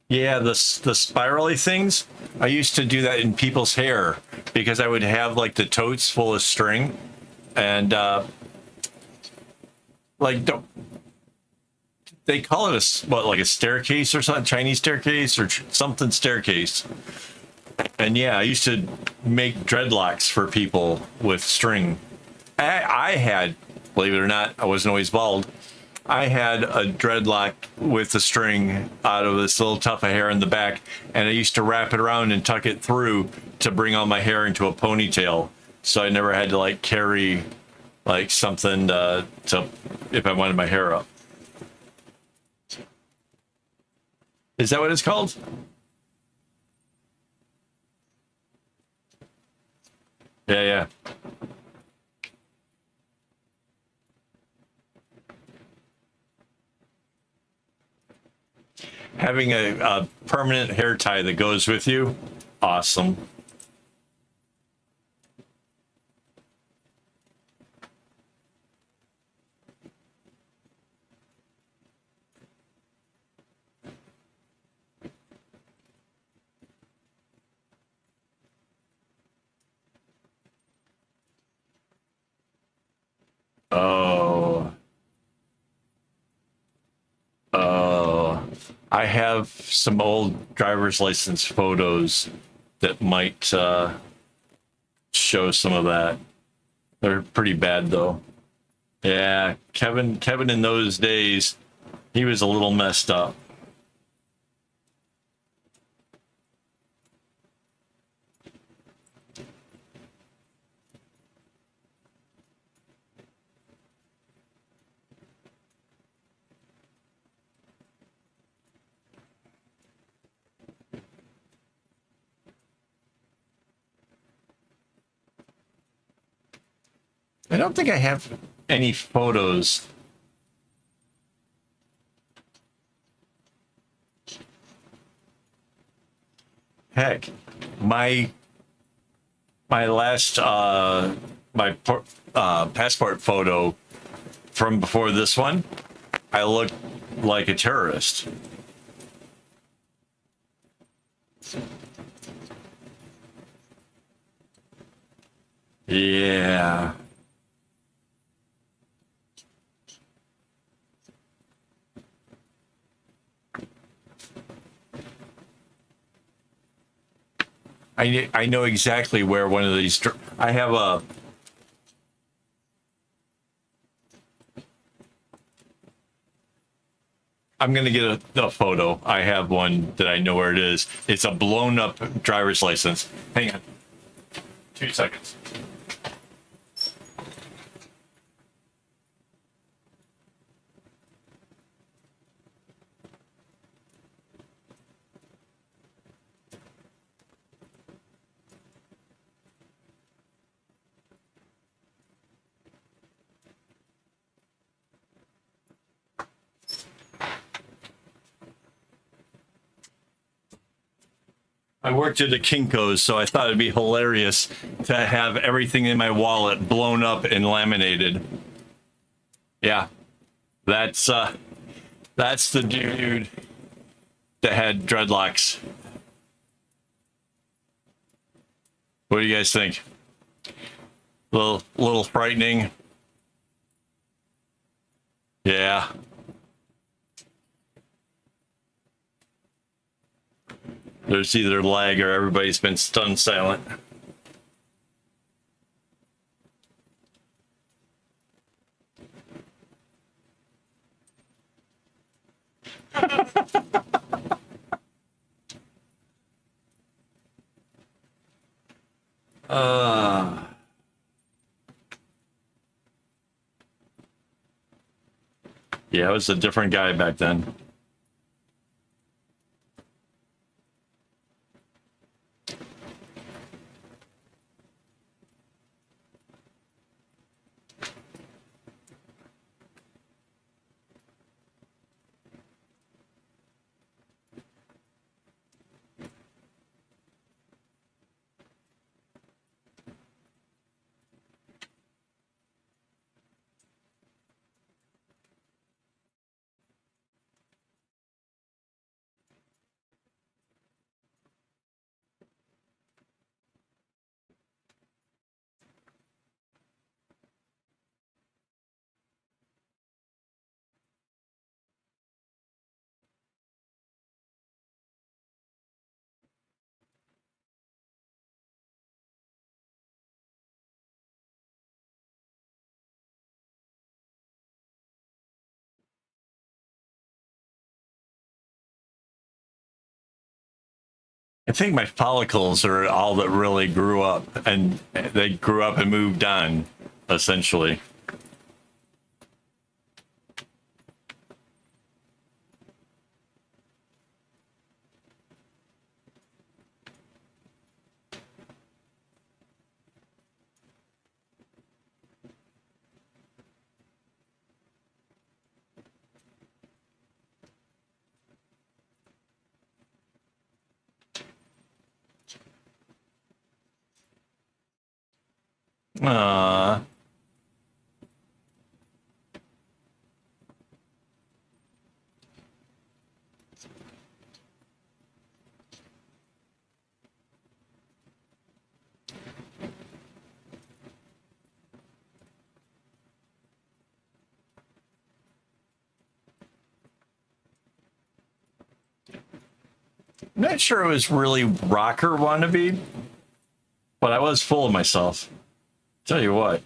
Yeah, the spirally things, I used to do that in people's hair because I would have like the totes full of string. And like they call it like a staircase or something, Chinese staircase or something staircase. And yeah, I used to make dreadlocks for people with string. I had, believe it or not, I wasn't always bald. I had a dreadlock with the string out of this little tuft of hair in the back, and I used to wrap it around and tuck it through to bring all my hair into a ponytail. So I never had to like carry like something to if I wanted my hair up. Is that what it's called? Yeah, yeah. Having a permanent hair tie that goes with you, awesome. Oh, oh. I have some old driver's license photos that might show some of that. They're pretty bad though. Yeah, Kevin in those days, he was a little messed up. I don't think I have any photos. Heck, my last passport photo from before this one, I looked like a terrorist. Yeah. I know exactly where one of these. I have a. I'm gonna get a photo. I have one that I know where it is. It's a blown up driver's license. Hang on, 2 seconds. I worked at a Kinko's, so I thought it'd be hilarious to have everything in my wallet blown up and laminated. Yeah, that's the dude that had dreadlocks. What do you guys think? Little frightening. Yeah. There's either lag or everybody's been stunned silent. Yeah, I was a different guy back then. I think my follicles are all that really grew up, and they grew up and moved on, essentially. Uh, not sure it was really rocker wannabe, but I was full of myself. Tell you what.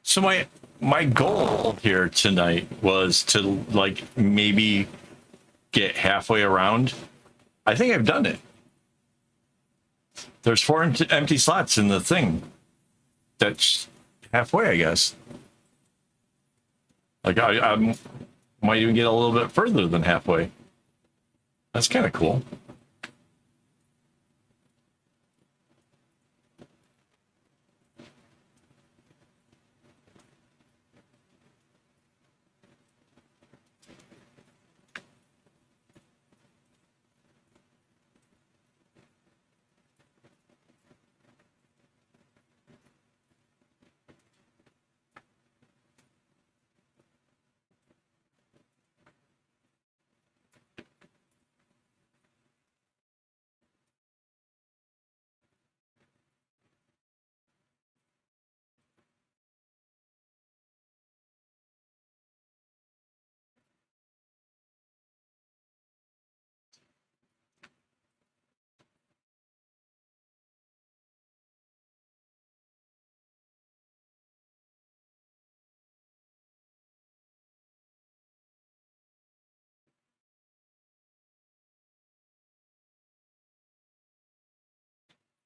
So my goal here tonight was to like maybe get halfway around. I think I've done it. There's 4 empty slots in the thing. That's halfway, I guess. Like I might even get a little bit further than halfway. That's kind of cool.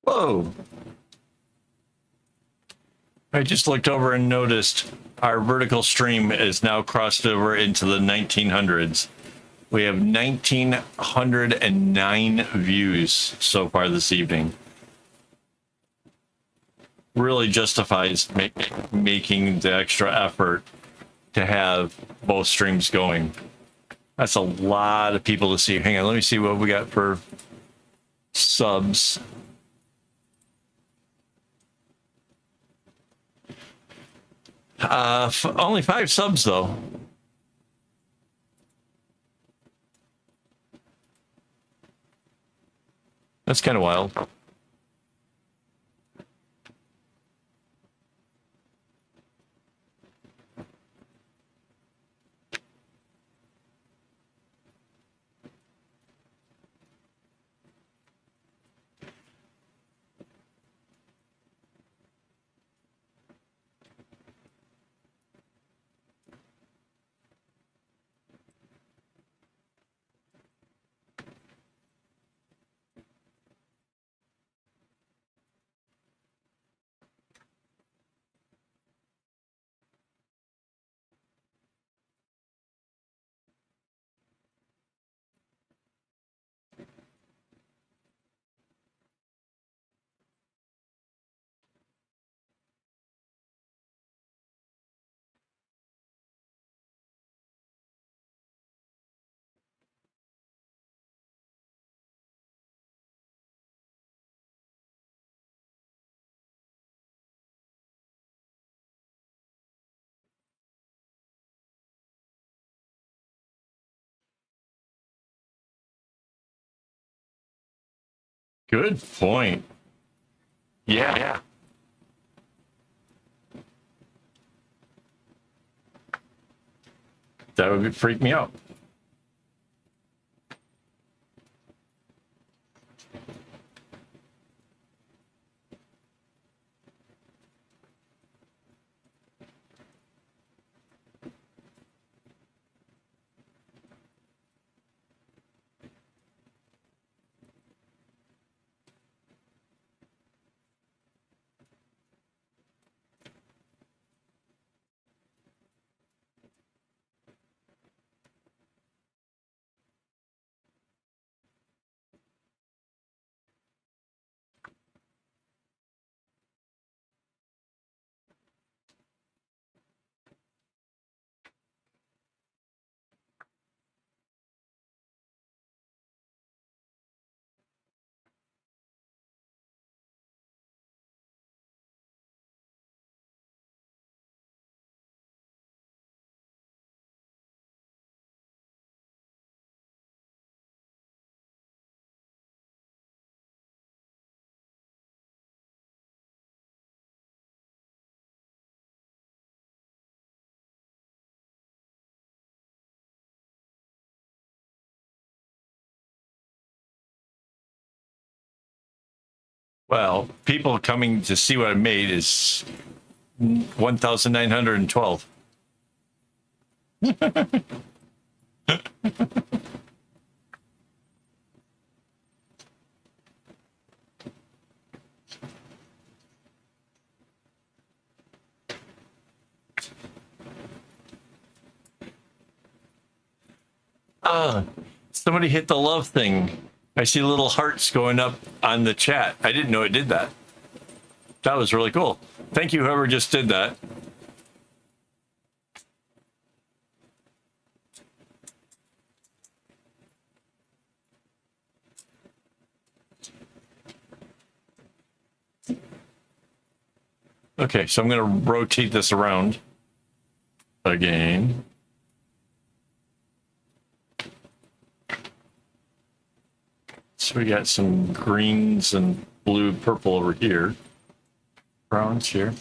Whoa. I just looked over and noticed our vertical stream is now crossed over into the 1900s. We have 1,909 views so far this evening. Really justifies making the extra effort to have both streams going. That's a lot of people to see. Hang on, let me see what we got for subs. Only 5 subs though. That's kind of wild. Good point. Yeah. That would freak me out. Well, people coming to see what I made is 1,912. Somebody hit the love thing. I see little hearts going up on the chat. I didn't know it did that. That was really cool. Thank you, whoever just did that. Okay, so I'm going to rotate this around again. So we got some greens and blue, purple over here. Browns here.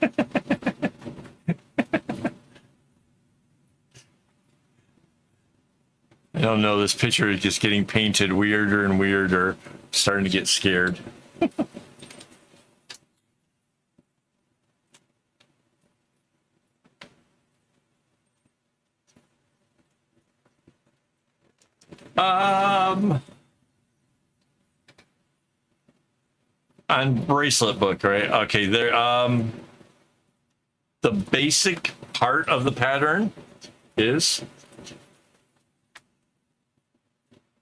I don't know, this picture is just getting painted weirder and weirder. Starting to get scared. On bracelet book, right? Okay, there. The basic part of the pattern is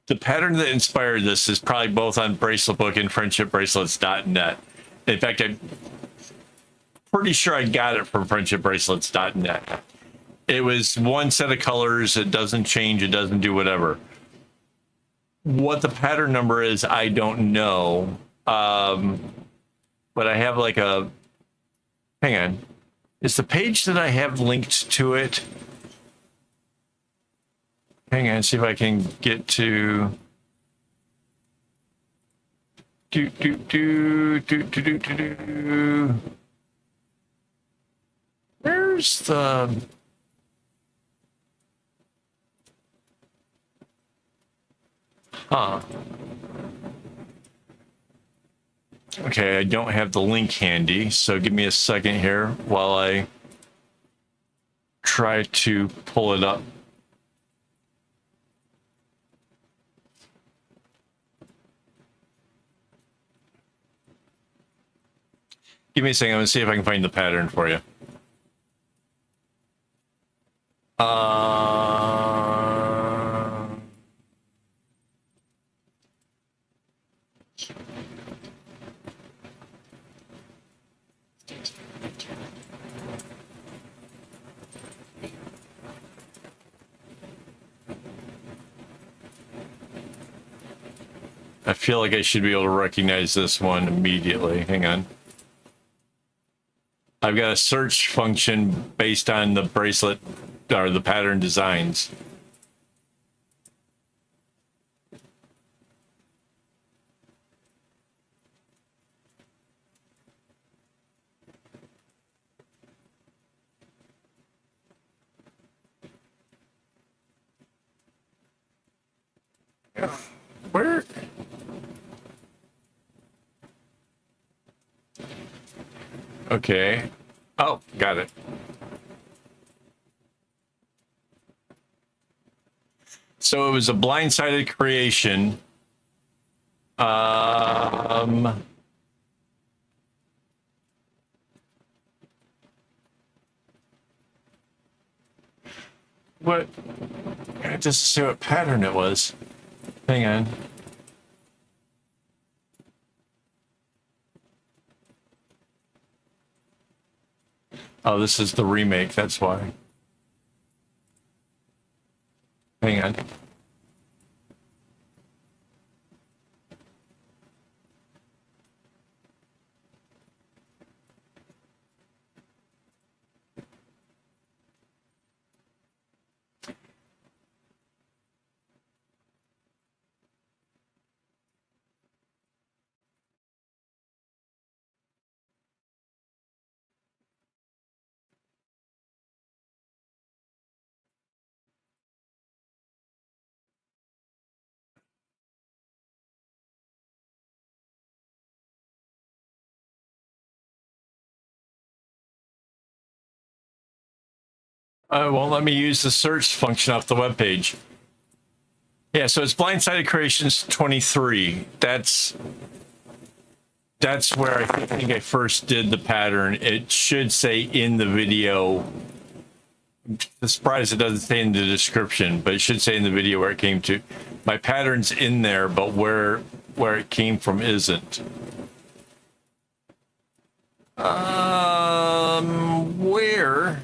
the pattern that inspired this is probably both on bracelet book and friendshipbracelets.net. In fact, I'm pretty sure I got it from friendshipbracelets.net. It was one set of colors. It doesn't change. It doesn't do whatever. What the pattern number is, I don't know. But I have like a, hang on. Is the page that I have linked to it? Hang on, see if I can get to. Where's the? Huh. Okay, I don't have the link handy, so give me a second here while I try to pull it up. Give me a second. I'm going to see if I can find the pattern for you. I feel like I should be able to recognize this one immediately. Hang on. I've got a search function based on the bracelet or the pattern designs. Where? Okay. Oh, got it. So it was a blindsided creation. What? Just to see what pattern it was. Hang on. Oh, this is the remake. That's why. Hang on. Won't let me use the search function off the webpage. Yeah, so it's Blindsided Creations 23. That's where I think I first did the pattern. It should say in the video. I'm surprised it doesn't say in the description, but it should say in the video where it came to. My pattern's in there, but where it came from isn't. Where?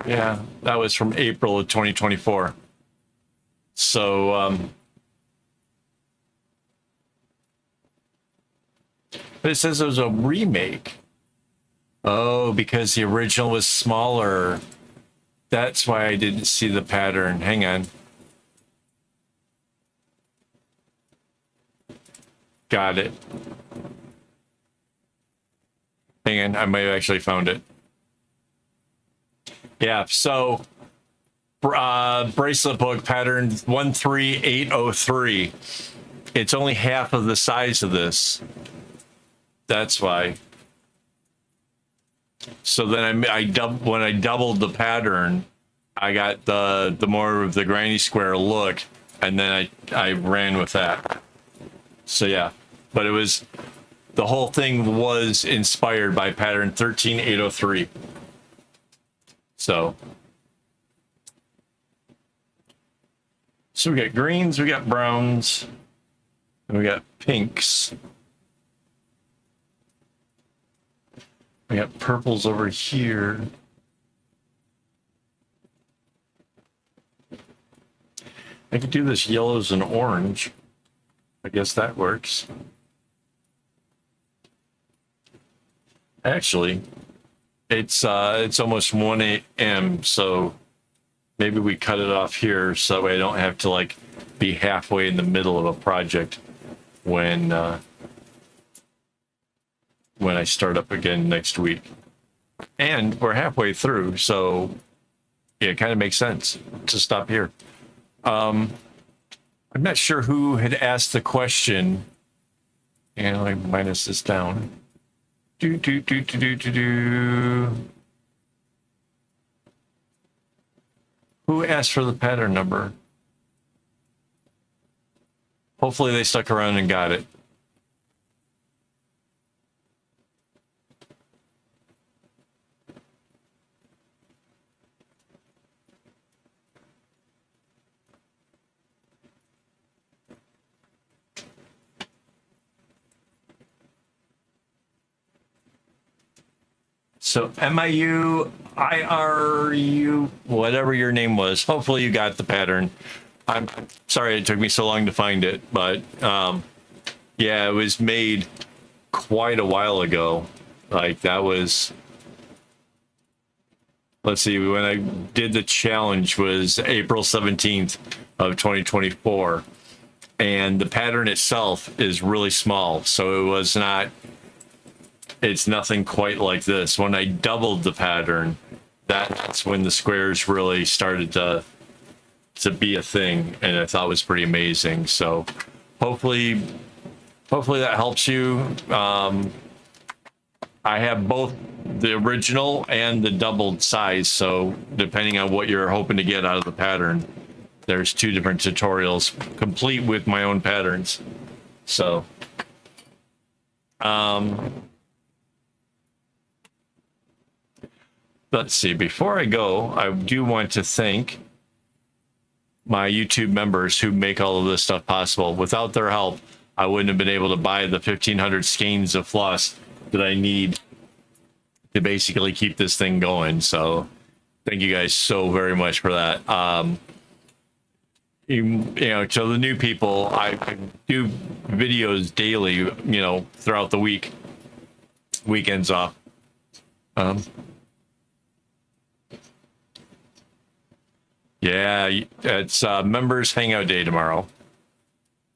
Yeah, that was from April of 2024. So, but it says it was a remake. Oh, because the original was smaller. That's why I didn't see the pattern. Hang on. Got it. Hang on, I might have actually found it. Yeah, so bracelet book pattern 13803. It's only half of the size of this. That's why. So then when I doubled the pattern, I got the more of the granny square look, and then I ran with that. So yeah, but it was, the whole thing was inspired by pattern 13803. So we got greens, we got browns, and we got pinks. We got purples over here. I could do this yellows and orange. I guess that works. Actually, it's almost 1 a.m. so maybe we cut it off here so that way I don't have to like be halfway in the middle of a project when I start up again next week. And we're halfway through, so yeah, it kind of makes sense to stop here. I'm not sure who had asked the question. And I minus this down. Who asked for the pattern number? Hopefully they stuck around and got it. So MIU, IRU, whatever your name was, hopefully you got the pattern. I'm sorry it took me so long to find it, but yeah, it was made quite a while ago. Like that was, let's see, when I did the challenge was April 17th of 2024. And the pattern itself is really small. So it was not, it's nothing quite like this. When I doubled the pattern, that's when the squares really started to be a thing, and I thought it was pretty amazing. So hopefully that helps you. I have both the original and the doubled size, so depending on what you're hoping to get out of the pattern, there's 2 different tutorials complete with my own patterns. So let's see, before I go, I do want to thank my YouTube members who make all of this stuff possible. Without their help, I wouldn't have been able to buy the 1,500 skeins of floss that I need to basically keep this thing going. So thank you guys so very much for that. You know, to the new people, I do videos daily, you know, throughout the week, weekends off. Yeah, it's members hangout day tomorrow.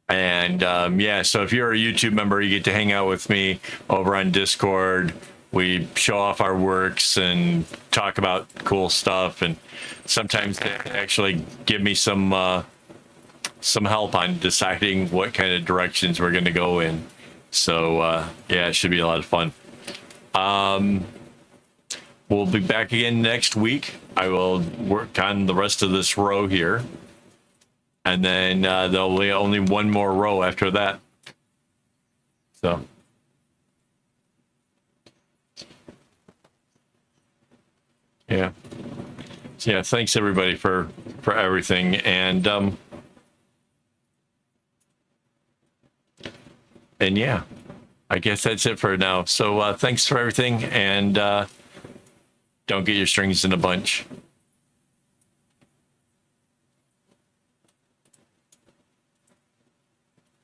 And yeah, so if you're a YouTube member, you get to hang out with me over on Discord. We show off our works and talk about cool stuff. And sometimes they actually give me some help on deciding what kind of directions we're going to go in. So yeah, it should be a lot of fun. We'll be back again next week. I will work on the rest of this row here. And then there'll be only one more row after that. So. Yeah. So yeah, thanks everybody for everything. And yeah, I guess that's it for now. So thanks for everything, and don't get your strings in a bunch.